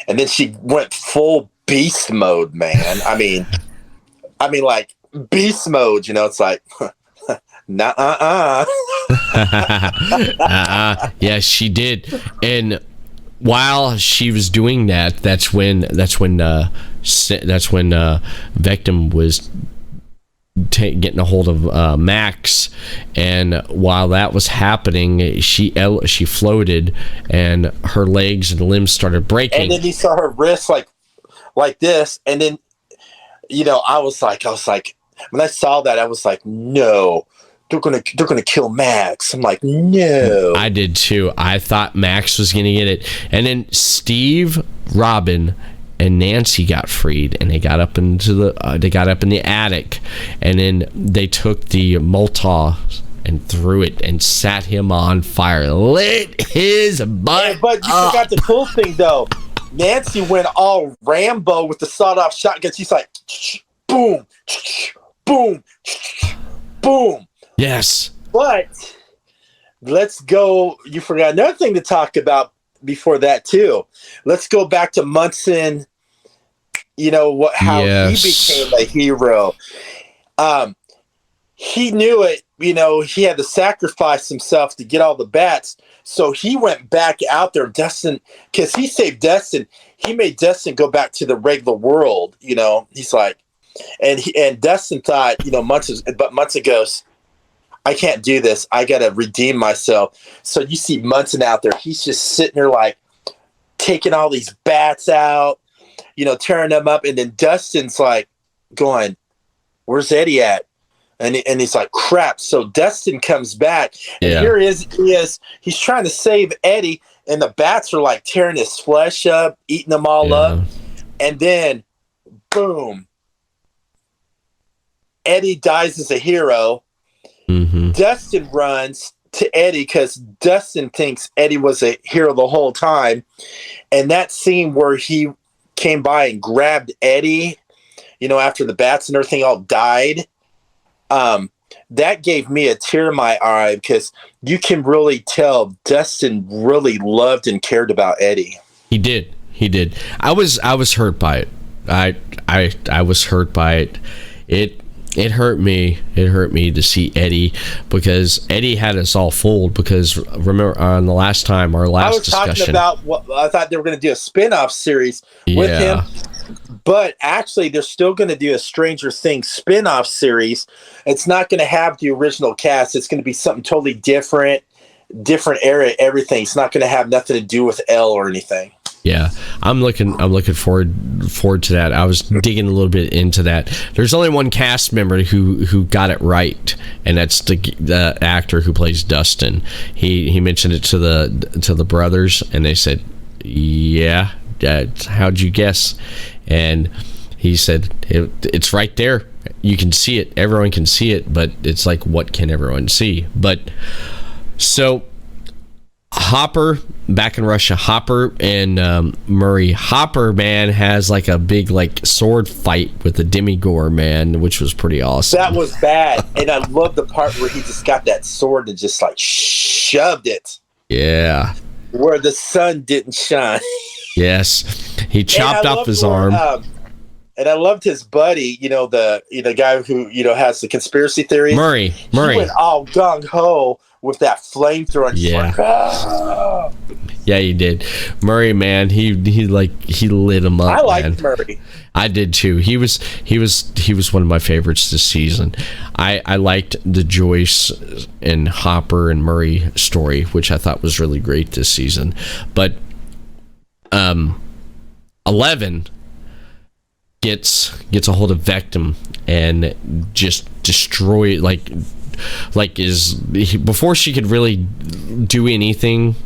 And then she went full beast mode, man. I mean, like beast mode. It's like, yeah, she did. And while she was doing that, that's when Vectum was getting a hold of Max, and while that was happening, she floated, and her legs and limbs started breaking. And then he saw her wrist like this, and then I was like, when I saw that, I was like, no. They're gonna kill Max. I'm like, no. I did too. I thought Max was gonna get it, and then Steve, Robyn, and Nancy got freed, and they got up into the attic, and then they took the Molotov and threw it and set him on fire, lit his butt. Yeah, but you forgot the cool thing though. Nancy went all Rambo with the sawed-off shotgun. She's like, boom, boom, boom. Yes. But let's go. You forgot another thing to talk about before that too. Let's go back to Munson. How yes. he became a hero. He knew it. He had to sacrifice himself to get all the bats. So he went back out there, Dustin, because he saved Dustin. He made Dustin go back to the regular world. He's like, and Dustin thought, Munson goes, I can't do this. I got to redeem myself. So you see Munson out there. He's just sitting there like taking all these bats out, tearing them up. And then Dustin's like going, where's Eddie at? And he's like, crap. So Dustin comes back. And here he is. He's trying to save Eddie. And the bats are like tearing his flesh up, eating them all up. And then, boom. Eddie dies as a hero. Mm-hmm. Dustin runs to Eddie because Dustin thinks Eddie was a hero the whole time. And that scene where he came by and grabbed Eddie, after the bats and everything all died, that gave me a tear in my eye because you can really tell Dustin really loved and cared about Eddie. He did. I was hurt by it. I was hurt by it. It hurt me. It hurt me to see Eddie, because Eddie had us all fooled. Because remember, on the last time, our last discussion, I was talking about what I thought they were going to do a spin-off series with him, but actually, they're still going to do a Stranger Things spin-off series. It's not going to have the original cast. It's going to be something totally different area, everything. It's not going to have nothing to do with Elle or anything. Yeah, I'm looking forward to that. I was digging a little bit into that. There's only one cast member who got it right, and that's the actor who plays Dustin. He mentioned it to the brothers, and they said, "Yeah, how'd you guess?" And he said, "It's right there. You can see it. Everyone can see it, but it's like, what can everyone see?" But so Hopper, back in Russia, Hopper and Murray. Hopper, man, has like a big sword fight with the Demigore, man, which was pretty awesome. That was bad. And I love the part where he just got that sword and just shoved it. Yeah. Where the sun didn't shine. Yes. He chopped off his arm. And I loved his buddy, the guy who, has the conspiracy theories. Murray. He went all gung-ho with that flamethrower. Yeah. Yeah, he did. Murray, man, he lit him up. I liked Murray. I did too. He was one of my favorites this season. I liked the Joyce and Hopper and Murray story, which I thought was really great this season. But 11 gets a hold of Vectum and just destroy before she could really do anything,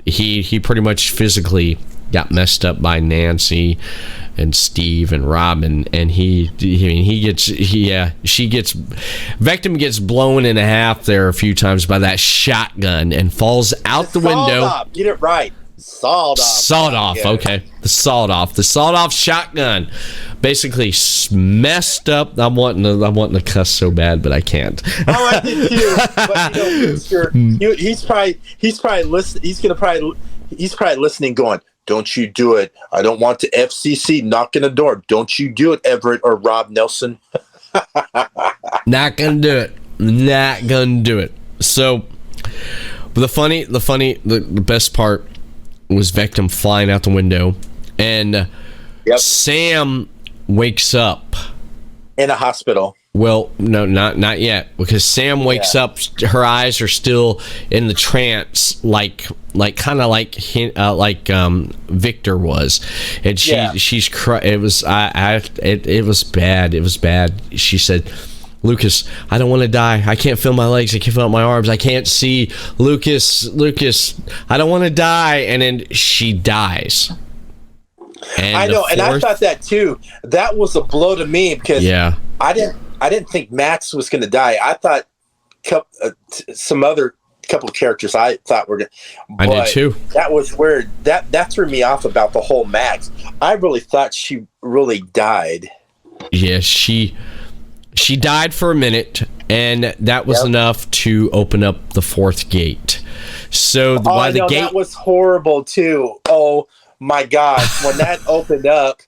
he pretty much physically got messed up by Nancy and Steve and Robyn, and Vectum gets blown in half there a few times by that shotgun and falls out the window. Get it right. Sawed off. Okay, the sawed off shotgun, basically messed up. I'm wanting to cuss so bad, but I can't. Oh, I did too. But he's probably listening. He's probably listening, going, "Don't you do it? I don't want the FCC knocking the door. Don't you do it, Everett or Robyn Nelson." Not gonna do it. So, the best part was Victim flying out the window, and Sam wakes up in a hospital. Well, no, not yet, because Sam wakes up. Her eyes are still in the trance, like Victor was, and she's it was bad. It was bad. She said, "Lucas, I don't want to die. I can't feel my legs. I can't feel my arms. I can't see. Lucas, I don't want to die." And then she dies. And I know, and I thought that too. That was a blow to me because I didn't think Max was going to die. I thought some other couple of characters I thought were going to. I did too. That was weird. That threw me off about the whole Max. I really thought she really died. Yeah, she died for a minute, and that was enough to open up the fourth gate. So the gate, that was horrible too. Oh my gosh, when that opened up,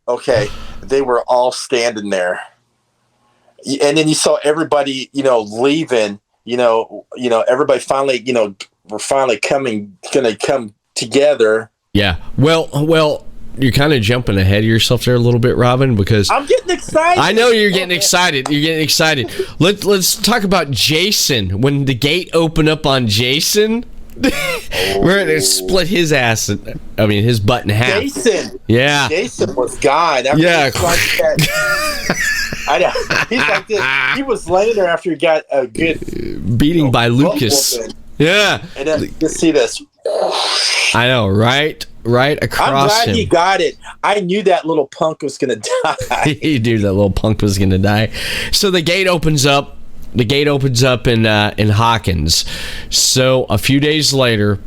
okay, they were all standing there. And then you saw everybody, leaving, everybody finally, we're finally gonna come together. Yeah. Well, you're kind of jumping ahead of yourself there a little bit, Robyn, because I'm getting excited. I know you're getting excited. You're getting excited. Let's talk about Jason. When the gate opened up on Jason, where it split his ass. I mean, his butt in half. Jason. Yeah. Jason was gone. I know. He's like this. He was laying there after he got a good beating by Lucas. Yeah. And then you see this. I know, right? Right across him. I'm glad he got it. I knew that little punk was going to die. You knew that little punk was going to die. So the gate opens up. The gate opens up in Hawkins. So a few days later,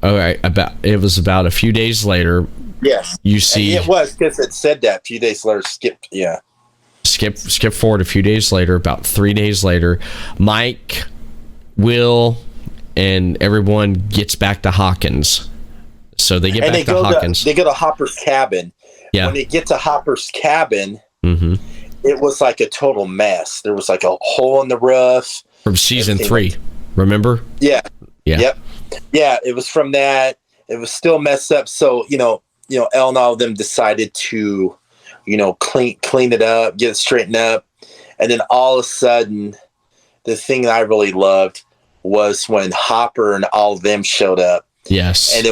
it was about a few days later. Yes, you see, and it was because it said that a few days later. Skip forward a few days later. About 3 days later, Mike, Will, and everyone gets back to Hawkins. So they get back to Hawkins. They go to Hopper's cabin. Yeah. When they get to Hopper's cabin. Mm-hmm. It was like a total mess. There was like a hole in the roof. From season 3, remember? Yeah. Yeah. Yep. Yeah, it was from that. It was still messed up. So, Elle and all of them decided to, clean it up, get it straightened up. And then all of a sudden, the thing that I really loved was when Hopper and all of them showed up. Yes. And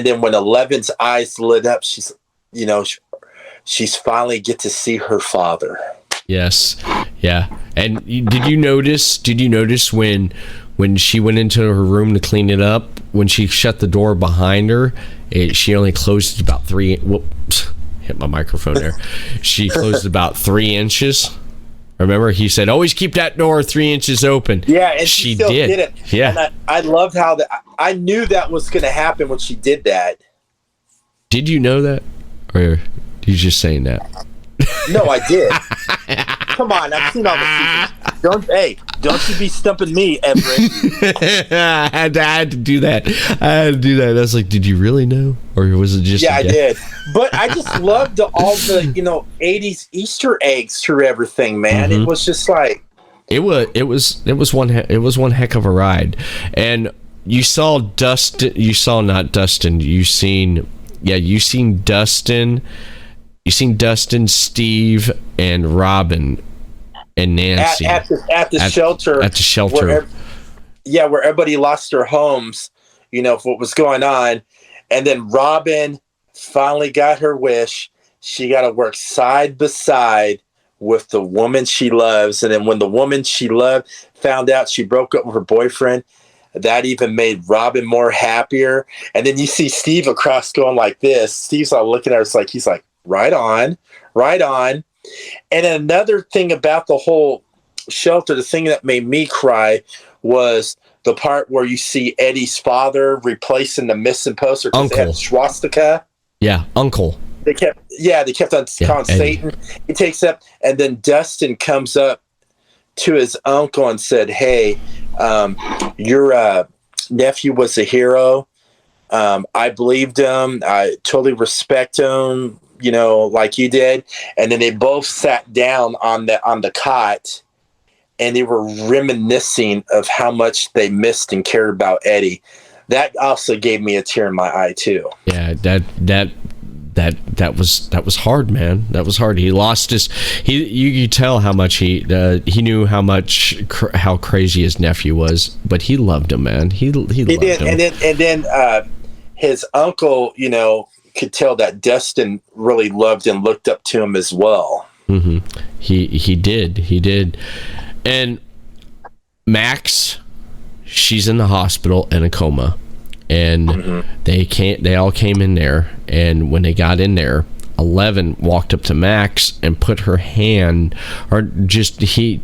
then when Eleven's eyes lit up, she's finally get to see her father. Yes. Yeah. And did you notice when she went into her room to clean it up, when she shut the door behind her, she only closed about 3. Whoops, hit my microphone there. She closed about 3 inches. Remember, he said, always keep that door 3 inches open. Yeah, and she still did it. Yeah. And I loved how I knew that was going to happen when she did that. Did you know that? Or you just saying that? No, I did. Come on, I've seen all the seasons. Don't you be stumping me, Everett. I had to do that. I was like, did you really know? Or was it just... Yeah, I did. But I just loved all the, 80s Easter eggs through everything, man. Mm-hmm. It was just like... It was one heck of a ride. And you saw Dustin... You saw not Dustin. You seen Dustin... You seen Dustin, Steve, and Robyn and Nancy at the shelter. At the shelter, where everybody lost their homes, for what was going on, and then Robyn finally got her wish. She got to work side by side with the woman she loves, and then when the woman she loved found out she broke up with her boyfriend, that even made Robyn more happier. And then you see Steve across going like this. Steve's all looking at her, he's like. Right on. And another thing about the whole shelter, the thing that made me cry was the part where you see Eddie's father replacing the missing poster because they had swastika. Yeah, Uncle. They kept on calling Satan. He takes up, and then Dustin comes up to his uncle and said, "Hey, your nephew was a hero. I believed him. I totally respect him, like you did." And then they both sat down on the cot, and they were reminiscing of how much they missed and cared about Eddie. That also gave me a tear in my eye too. Yeah, that was hard, man. That was hard. He lost his. You could tell how much he knew how crazy his nephew was, but he loved him, man. He loved him. And then his uncle, could tell that Dustin really loved and looked up to him as well. Mm-hmm. He did. And Max, she's in the hospital in a coma, and they all came in there, and when they got in there, 11 walked up to Max and put her hand, or just she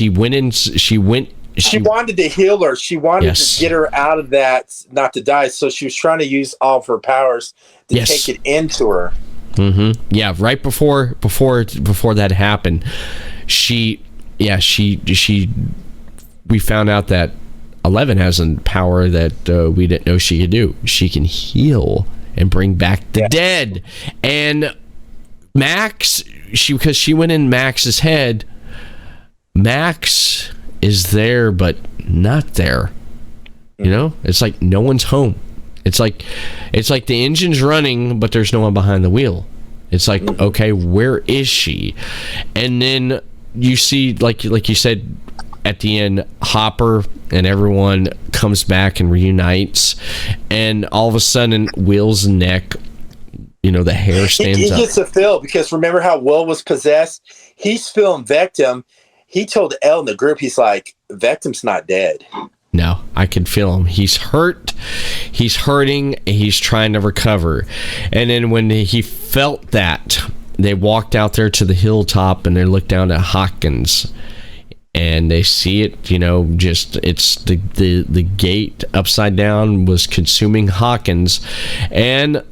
wanted to heal her. She wanted to get her out of that, not to die. So she was trying to use all of her powers to take it into her. Mm-hmm. Yeah, right before that happened, we found out that 11 has a power that we didn't know she could do. She can heal and bring back the dead. And Max, because she went in Max's head, Max is there but not there. It's like no one's home. It's like the engine's running but there's no one behind the wheel. It's like, okay, where is she? And then you see, like you said, at the end, Hopper and everyone comes back and reunites, and all of a sudden, Will's neck, the hair stands up. He gets a feel, because remember how Will was possessed? He's feeling Vectum. He told Elle in the group, he's like, Vectum's not dead. No, I can feel him. He's hurt. He's hurting. He's trying to recover. And then when he felt that, they walked out there to the hilltop and they looked down at Hawkins. And they see it, it's the gate upside down was consuming Hawkins. And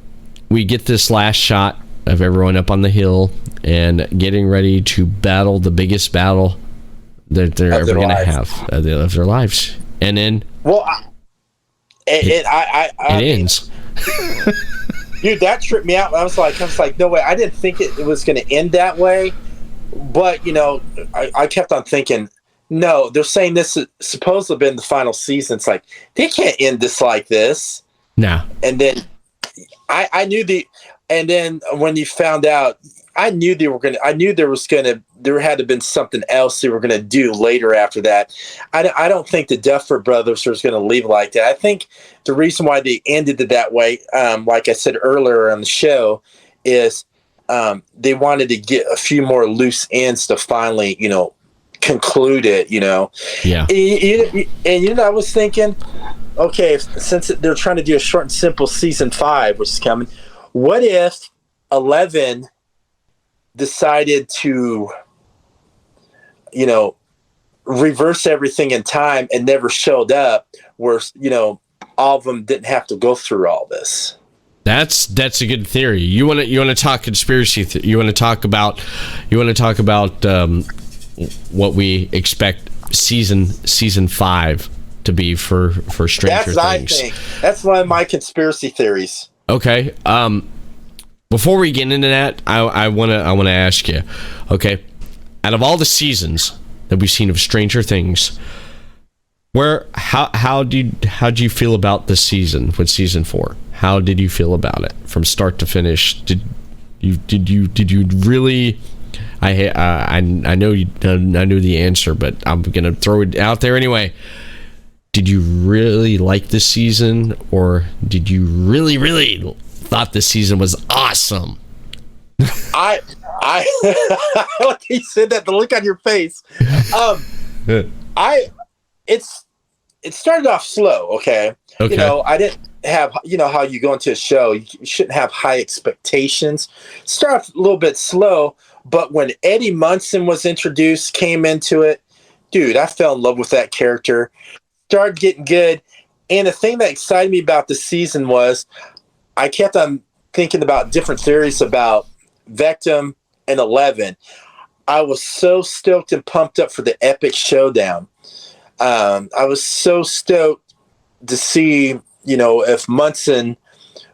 we get this last shot of everyone up on the hill and getting ready to battle the biggest battle that they're ever going to have of their lives. And then... Well, it ends. Dude, that tripped me out. I was like, no way. I didn't think it was going to end that way. But, I kept on thinking, no, they're saying this is supposed to have been the final season. It's like, they can't end this like this. No. And then I knew and then when you found out, I knew there had to been something else they were going to do later after that. I don't think the Duffer Brothers was going to leave like that. I think the reason why they ended it that way, like I said earlier on the show, is they wanted to get a few more loose ends to finally, conclude it, Yeah. And I was thinking, okay, since they're trying to do a short and simple season 5, which is coming, what if 11 decided to, reverse everything in time and never showed up, where, all of them didn't have to go through all this? That's a good theory. You want to talk conspiracy? You want to talk about what we expect season 5 to be for Stranger Things. I think that's one of my conspiracy theories. Okay. Before we get into that, I want to ask you. Okay, out of all the seasons that we've seen of Stranger Things, how did you feel about this season with season 4? How did you feel about it from start to finish? Did you really? I know I knew the answer, but I'm gonna throw it out there anyway. Did you really like this season, or did you really thought this season was awesome? I like you said that, the look on your face. It started off slow, okay? I didn't have, how you go into a show, you shouldn't have high expectations. Start off a little bit slow, but when Eddie Munson was introduced, came into it, dude, I fell in love with that character. Started getting good. And the thing that excited me about the season was I kept on thinking about different theories about Vectum and 11. I was so stoked and pumped up for the epic showdown. I was so stoked to see, if Munson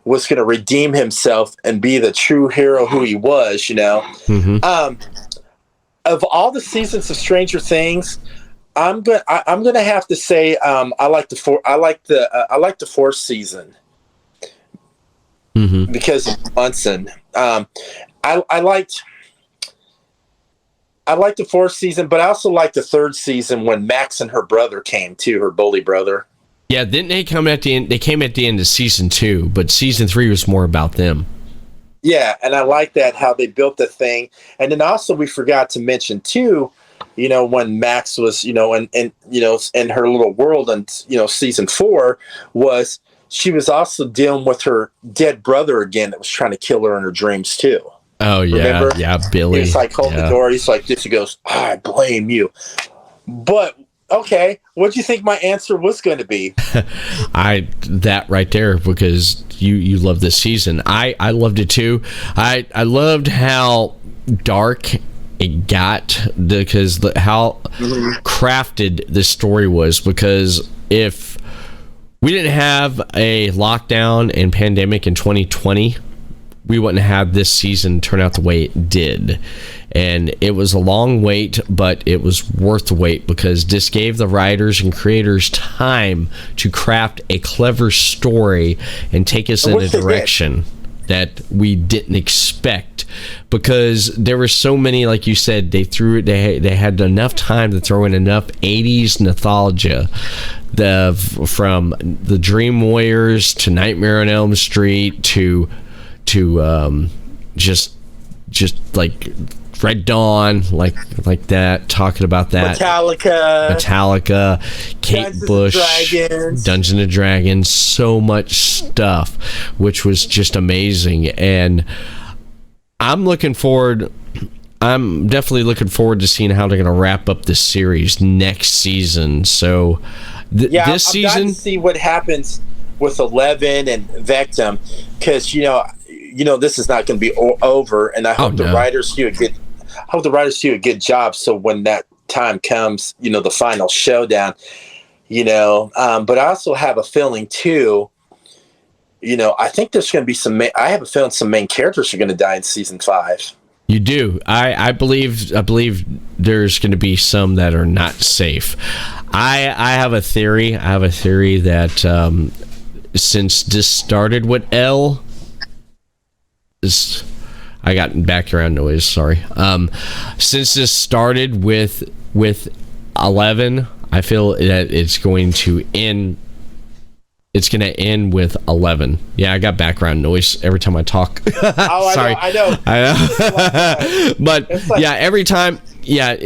was going to redeem himself and be the true hero who he was, Mm-hmm. Of all the seasons of Stranger Things, I'm gonna have to say I like the fourth season Mm-hmm. because of Munson. I liked the fourth season, but I also liked the third season when Max and her brother came too, her bully brother. Yeah, didn't they come at the end? They came at the end of season 2, but season 3 was more about them. Yeah, and I like that how they built the thing. And then also we forgot to mention too, when Max was, in her little world and season 4 was she was also dealing with her dead brother again that was trying to kill her in her dreams too. Oh yeah, remember? Yeah, Billy. He's like, hold the door. He's like this. He goes, I blame you. But okay, what do you think my answer was going to be? That right there, because you love this season. I loved it too. I loved how dark it got because how crafted the story was. Because if we didn't have a lockdown and pandemic in 2020, we wouldn't have this season turn out the way it did. And it was a long wait, but it was worth the wait because this gave the writers and creators time to craft a clever story and take us in a direction that we didn't expect, because there were so many, like you said, they had enough time to throw in enough 80s nostalgia, from the Dream Warriors to Nightmare on Elm Street to just like Red Dawn, like that, talking about that. Metallica, Kate Bush, Dungeons and Dragons, so much stuff, which was just amazing. And I'm definitely looking forward to seeing how they're going to wrap up this series next season. So this season, I'm dying to see what happens with 11 and Vectum, because this is not going to be over, and I hope the writers do a good job. So when that time comes, the final showdown, but I also have a feeling too. I think there's going to be I have a feeling some main characters are going to die in season 5. You do. I believe there's going to be some that are not safe. I have a theory. That since this started with L, I got background noise. Sorry. Since this started with 11, I feel that it's going to end. It's going to end with 11. Yeah, I got background noise every time I talk. Oh, sorry. I know. But yeah, every time. Yeah,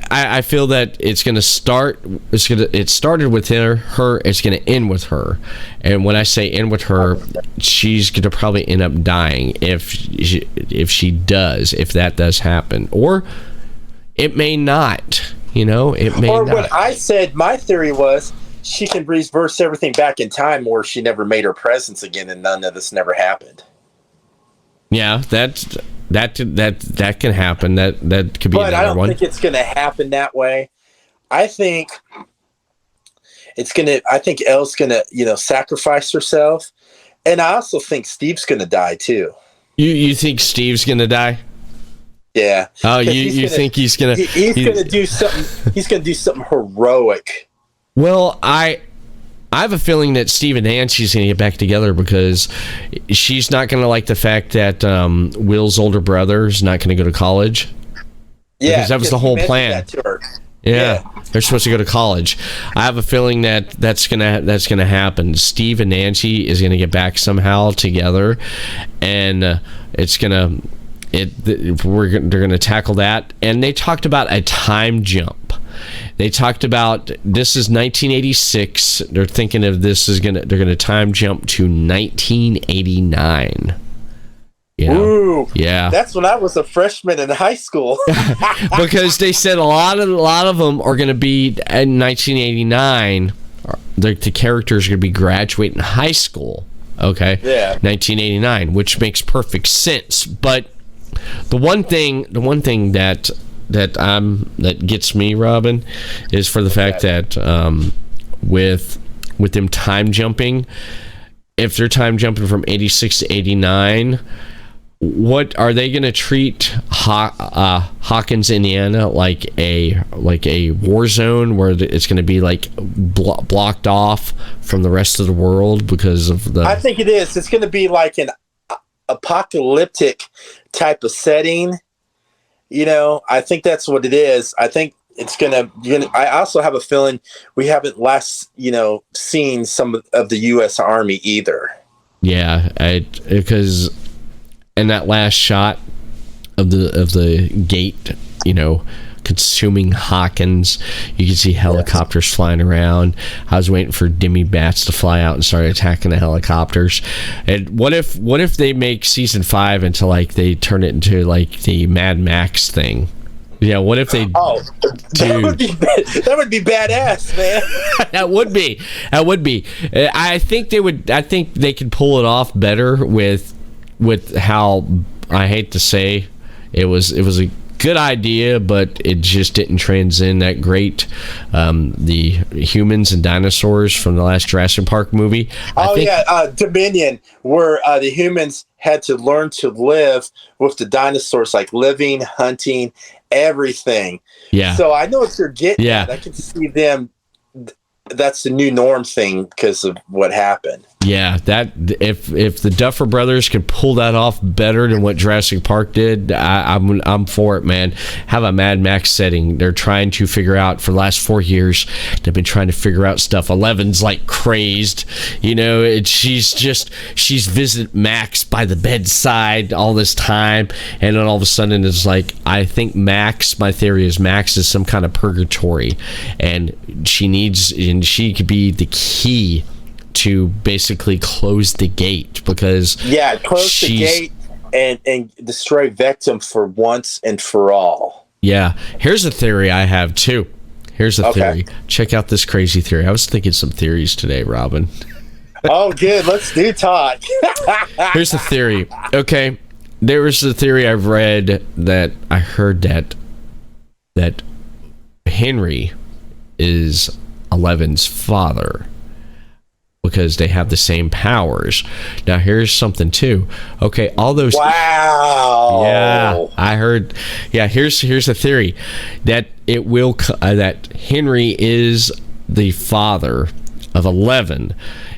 I feel that it's going to start. It started with her. It's going to end with her. And when I say end with her, she's going to probably end up dying if that does happen, or it may not. It may not. Or what I said, my theory was she can reverse everything back in time, or she never made her presence again, and none of this never happened. Yeah, that can happen. That could be but another one. But I don't think it's going to happen that way. I think Elle's going to, sacrifice herself, and I also think Steve's going to die too. You think Steve's going to die? Yeah. Oh, you think he's going to? He's going to do something. He's going to do something heroic. Well, I have a feeling that Steve and Nancy's going to get back together, because she's not going to like the fact that Will's older brother is not going to go to college. Yeah, because that was the whole plan. Yeah, they're supposed to go to college. I have a feeling that that's gonna happen. Steve and Nancy is going to get back somehow together, and they're going to tackle that. And they talked about a time jump. They talked about this is 1986. They're thinking of they're going to time jump to 1989. You know? Ooh, yeah. That's when I was a freshman in high school. Because they said a lot of them are going to be in 1989. The characters are going to be graduating high school. Okay. Yeah. 1989, which makes perfect sense. But the one thing that gets me, Robyn, is for the fact that with them time jumping, if they're time jumping from 86 to 89. What are they going to treat Hawkins, Indiana, like a war zone where it's going to be like blocked off from the rest of the world because of the? I think it is. It's going to be like an apocalyptic type of setting. You know, I think that's what it is. I think it's going to. I also have a feeling we haven't seen some of the U.S. Army either. Yeah, because. And that last shot of the gate, consuming Hawkins, you can see helicopters flying around. I was waiting for Demi Bats to fly out and start attacking the helicopters. And what if they make season 5 into like they turn it into like the Mad Max thing? Yeah, what if they? Oh, that would be badass, man. That would be. I think they would. I think they could pull it off better with how, I hate to say, it was a good idea, but it just didn't transcend that great. The humans and dinosaurs from the last Jurassic Park movie. Dominion, where the humans had to learn to live with the dinosaurs, like living, hunting, everything. Yeah. So I know what you're getting at. I can see them. That's the new norm thing because of what happened. Yeah, that if the Duffer Brothers could pull that off better than what Jurassic Park did, I'm for it, man. Have a Mad Max setting. They're trying to figure out for the last 4 years. They've been trying to figure out stuff. Eleven's like crazed, she's visited Max by the bedside all this time, and then all of a sudden it's like, I think Max. My theory is Max is some kind of purgatory, and she could be the key to basically close the gate, because close the gate and destroy Vectum for once and for all. Yeah, here's a theory I have too. Theory. Check out this crazy theory. I was thinking some theories today, Robyn. Oh, good. Let's do talk. Here's the theory. Okay, there was a theory I've read that I heard that Henry is Eleven's father, because they have the same powers. Now here's something too. Okay, all those. Wow. Yeah, I heard. Yeah, here's a theory that it will that Henry is the father of 11,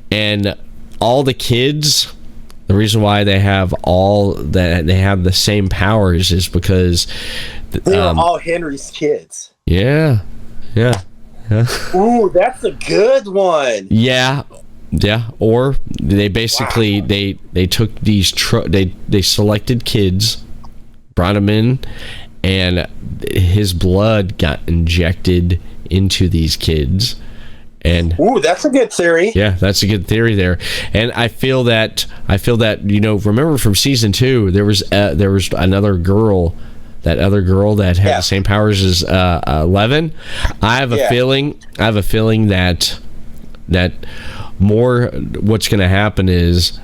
and all the kids. The reason why they have the same powers is because they are all Henry's kids. Yeah. Ooh, that's a good one. Yeah. Or they basically they took these they selected kids, brought them in, and his blood got injected into these kids. And ooh, that's a good theory. Yeah, that's a good theory there. And I feel that remember from season 2 there was another girl. That other girl that had the same powers as 11. I have a feeling that more what's going to happen is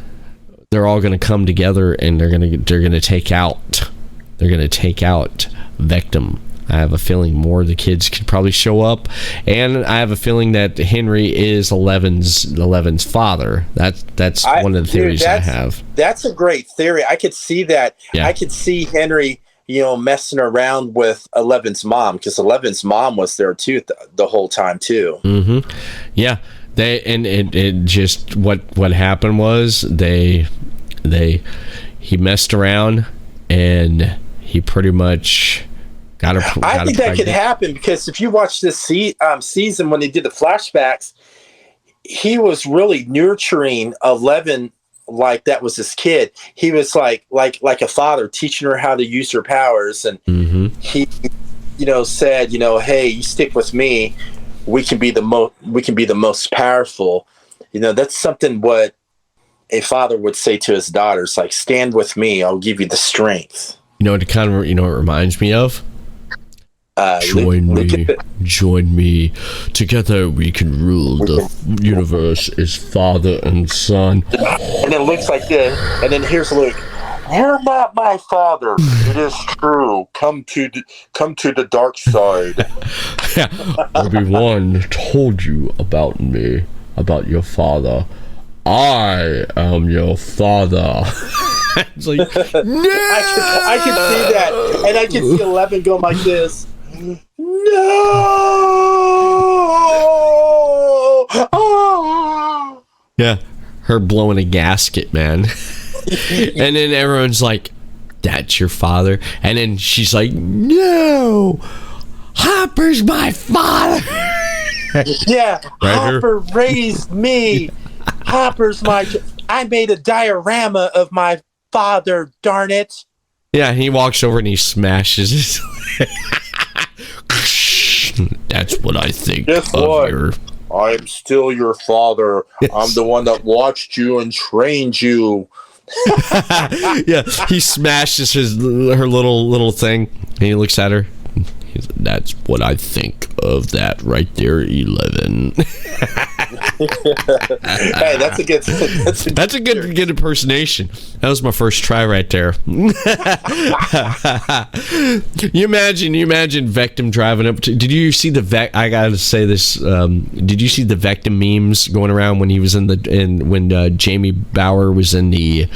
they're all going to come together and they're going to take out Vectum. I have a feeling more of the kids could probably show up, and I have a feeling that Henry is 11's father. That's one of the theories I have. That's a great theory. I could see that. Yeah. I could see Henry, messing around with 11's mom, because 11's mom was there too the whole time too. Mm-hmm. Yeah. It just what happened was he messed around and he pretty much got her. I think that could happen, because if you watch this season when they did the flashbacks, he was really nurturing 11 like that was his kid. He was like a father, teaching her how to use her powers, and he said, hey, you stick with me, we can be the most powerful. That's something what a father would say to his daughters, like, stand with me, I'll give you the strength. You know what it kind of, you know what it reminds me of? Join me. Together we can rule the universe as father and son. And then Luke's like this. And then here's Luke. You're not my father. It is true. Come to the dark side. Obi-Wan told you about me, about your father. I am your father. It's like, no! I can see that. And I can see 11 going like this. No! Oh! Yeah, her blowing a gasket, man. And then everyone's like, that's your father? And then she's like, no! Hopper's my father! Yeah, Right, Hopper raised me. Hopper's I made a diorama of my father, darn it. Yeah, he walks over and he smashes his... That's what I think. Guess what? I am still your father. I'm the one that watched you and trained you. Yeah, he smashes her little thing, and he looks at her. That's what I think of that right there, 11. Hey, that's a good impersonation. That was my first try right there. You imagine Vectum driving up to, did you see I gotta say this, did you see the Vectum memes going around when he was when Jamie Bauer was in the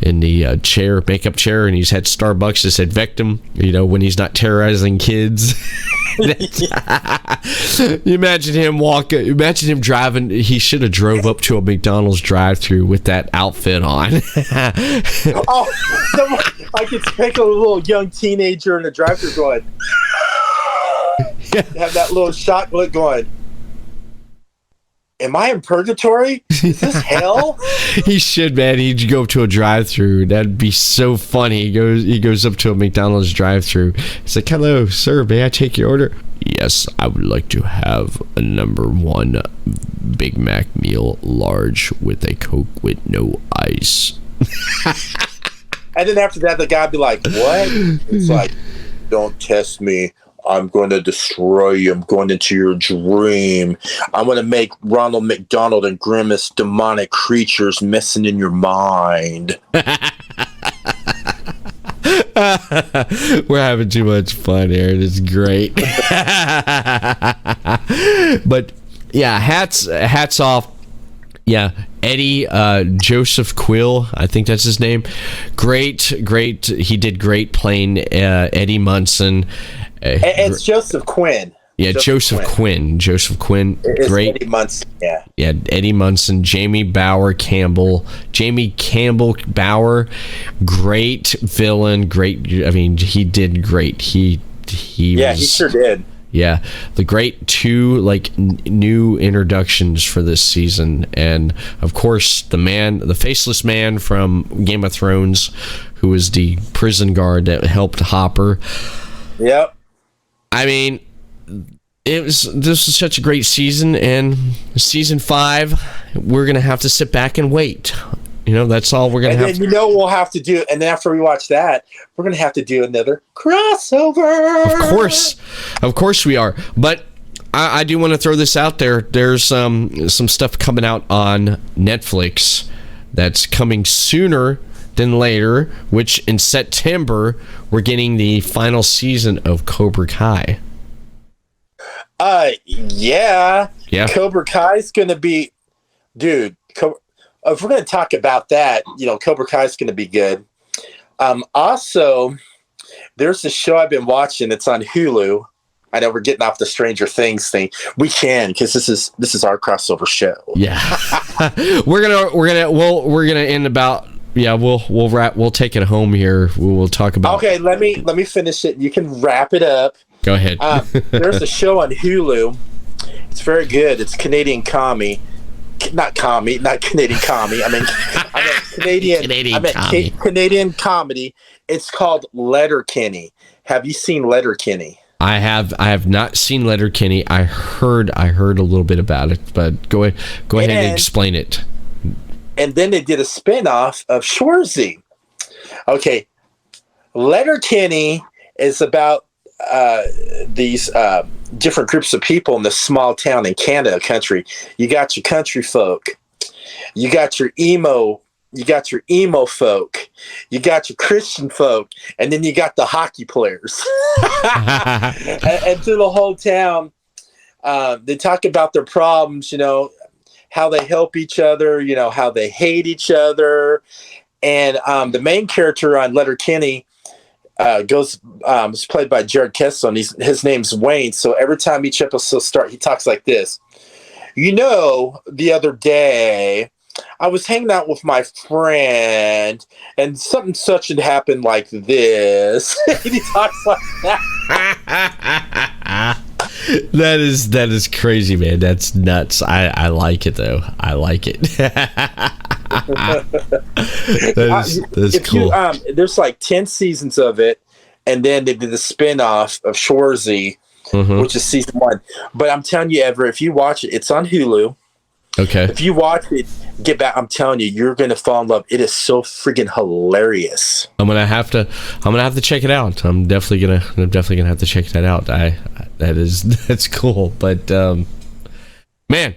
makeup chair, and he's had Starbucks that said Vectum, when he's not terrorizing kids. You imagine him driving. He should have drove up to a McDonald's drive-thru with that outfit on. I could take a little young teenager in the drive-thru going, have that little shot look going, am I in purgatory? Is this hell? He should, man. He'd go to a drive-thru. That'd be so funny. He goes up to a McDonald's drive-thru. He's like, hello, sir. May I take your order? Yes, I would like to have a number 1 Big Mac meal large with a Coke with no ice. And then after that, the guy would be like, what? It's like, don't test me. I'm going to destroy you. I'm going into your dream. I'm going to make Ronald McDonald and Grimace demonic creatures messing in your mind. We're having too much fun here. It's great. But yeah, hats off. Yeah, Eddie Joseph Quill, I think that's his name. Great. He did great playing Eddie Munson. It's Joseph Quinn. Yeah, Joseph Quinn. It's great. Eddie Munson, yeah. Yeah, Eddie Munson, Jamie Campbell Bauer, great villain, great. I mean, he did great. He sure did. Yeah, the great 2 new introductions for this season, and of course the faceless man from Game of Thrones, who was the prison guard that helped Hopper. Yep. I mean, this was such a great season, and season 5, we're gonna have to sit back and wait. That's all we're gonna have. And then we'll have to do. And then after we watch that, we're gonna have to do another crossover. Of course we are. But I do want to throw this out there. There's some stuff coming out on Netflix that's coming sooner than later. Which in September we're getting the final season of Cobra Kai. Yeah. Cobra Kai's gonna be, dude. If we're going to talk about that, Cobra Kai is going to be good. Also, there's a show I've been watching. It's on Hulu. I know we're getting off the Stranger Things thing. We can, because this is our crossover show. Yeah, we're gonna end about. Yeah, we'll wrap. We'll take it home here. We'll talk about. Okay, let me finish it. You can wrap it up. Go ahead. There's a show on Hulu. It's very good. It's Canadian comedy. Not Canadian comedy. I mean Canadian comedy. It's called Letterkenny. Have you seen Letterkenny? I have not seen Letterkenny. I heard a little bit about it, but go ahead and explain it. And then they did a spinoff of Schwarzy. Okay, Letterkenny is about these different groups of people in this small town in Canada country. You got your country folk, you got your emo folk, you got your Christian folk, and then you got the hockey players. and through the whole town, they talk about their problems, how they help each other, how they hate each other. And the main character on Letterkenny is played by Jared Kessel, and his name's Wayne. So every time each episode starts, he talks like this. The other day, I was hanging out with my friend, and something such had happened like this. He talks like that. That is crazy, man. That's nuts. I like it though. I like it. That's cool. There's like 10 seasons of it, and then they did the spinoff of Schwarzy, which is season 1. But I'm telling you, Everett, if you watch it, it's on Hulu. Okay. If you watch it, get back. I'm telling you, you're gonna fall in love. It is so freaking hilarious. I'm gonna have to check it out. I'm definitely gonna have to check that out. That's cool. But man,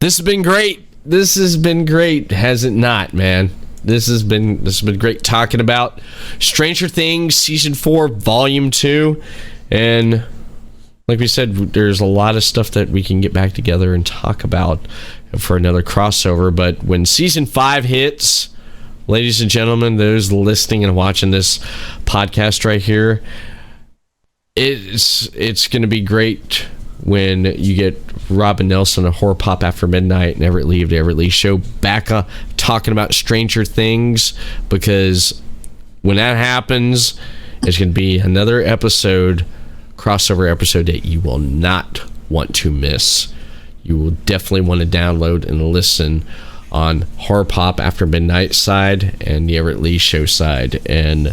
this has been great. This has been great, has it not, man? This has been great talking about Stranger Things season 4, volume 2, and like we said, there's a lot of stuff that we can get back together and talk about for another crossover. But when season 5 hits, ladies and gentlemen, those listening and watching this podcast right here, it's going to be great when you get Robyn Nelson of Horror Pop After Midnight and Everett Lee of the Everett Lee Show back talking about Stranger Things, because when that happens, it's going to be another crossover episode that you will not want to miss. You will definitely want to download and listen on Horror Pop After Midnight side and the Everett Lee Show side, and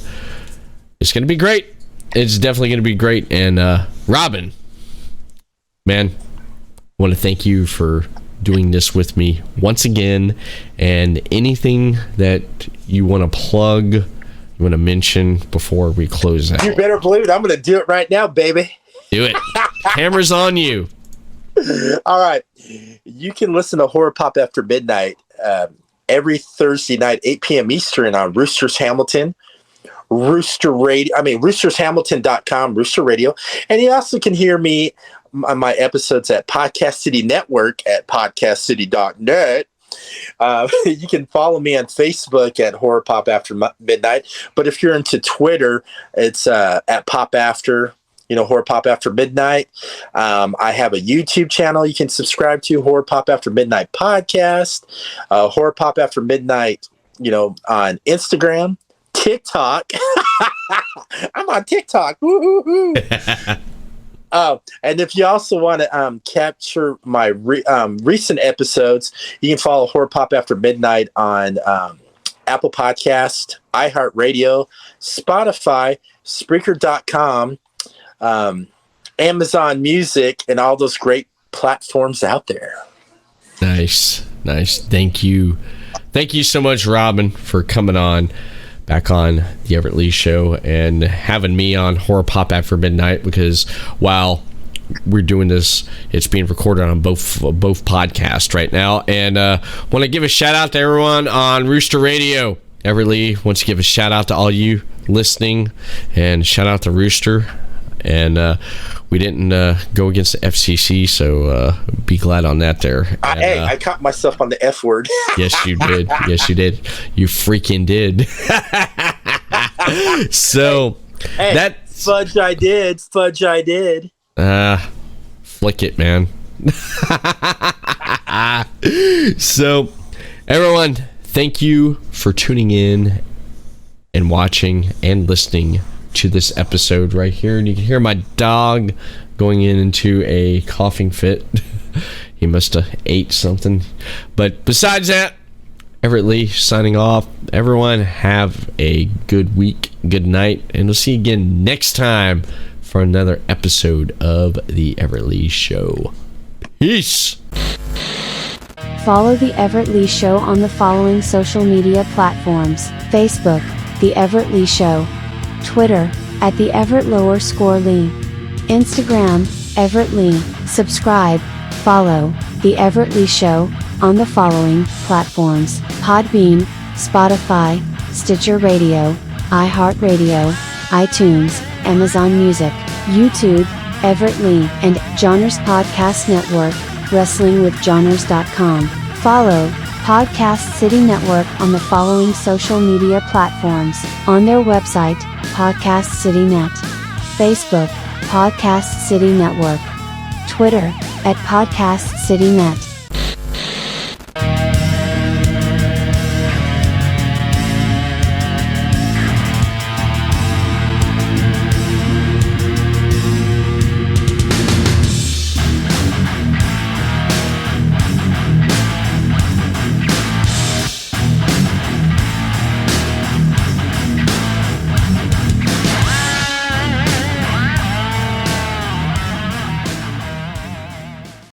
it's going to be great. It's definitely going to be great. And Robyn, man, I want to thank you for doing this with me once again, and anything that you want to plug, you want to mention before we close out. You better believe it. I'm going to do it right now, baby. Do it. Camera's on you. All right. You can listen to Horror Pop After Midnight every Thursday night, 8 p.m. Eastern on Roosters Hamilton, roostershamilton.com, Rooster Radio. And you also can hear me on my episodes at Podcast City Network at podcastcity.net. You can follow me on Facebook at Horror Pop After Midnight. But if you're into Twitter, it's at Pop After, Horror Pop After Midnight. I have a YouTube channel you can subscribe to, Horror Pop After Midnight Podcast, Horror Pop After Midnight, on Instagram, TikTok. I'm on TikTok. Woo-hoo-hoo. And if you also want to capture my recent episodes, you can follow Horror Pop After Midnight on Apple Podcast, iHeartRadio, Spotify, Spreaker.com, Amazon Music, and all those great platforms out there. Nice. Thank you so much, Robyn, for coming on back on the Everett Lee Show and having me on Horror Pop After Midnight, because while we're doing this, it's being recorded on both podcasts right now. And want to give a shout out to everyone on Rooster Radio. Everett Lee wants to give a shout out to all you listening, and shout out to Rooster. And we didn't go against the FCC, so be glad on that there. And, I caught myself on the F word. Yes, you did. You freaking did. So that fudge I did. Flick it, man. So everyone, thank you for tuning in and watching and listening to this episode right here. And you can hear my dog going into a coughing fit. He must have ate something. But besides that, Everett Lee signing off. Everyone have a good week, good night, and we'll see you again next time for another episode of the Everett Lee Show. Peace. Follow The Everett Lee Show on the following social media platforms: Facebook, The Everett Lee Show; Twitter, @The Everett _Lee; Instagram, Everett Lee. Subscribe, follow, The Everett Lee Show, on the following platforms: Podbean, Spotify, Stitcher Radio, iHeartRadio, iTunes, Amazon Music, YouTube, Everett Lee, and Johners Podcast Network, WrestlingWithJohners.com. Follow Podcast City Network on the following social media platforms: on their website, Podcast City Net; Facebook, Podcast City Network; Twitter, @Podcast City Net;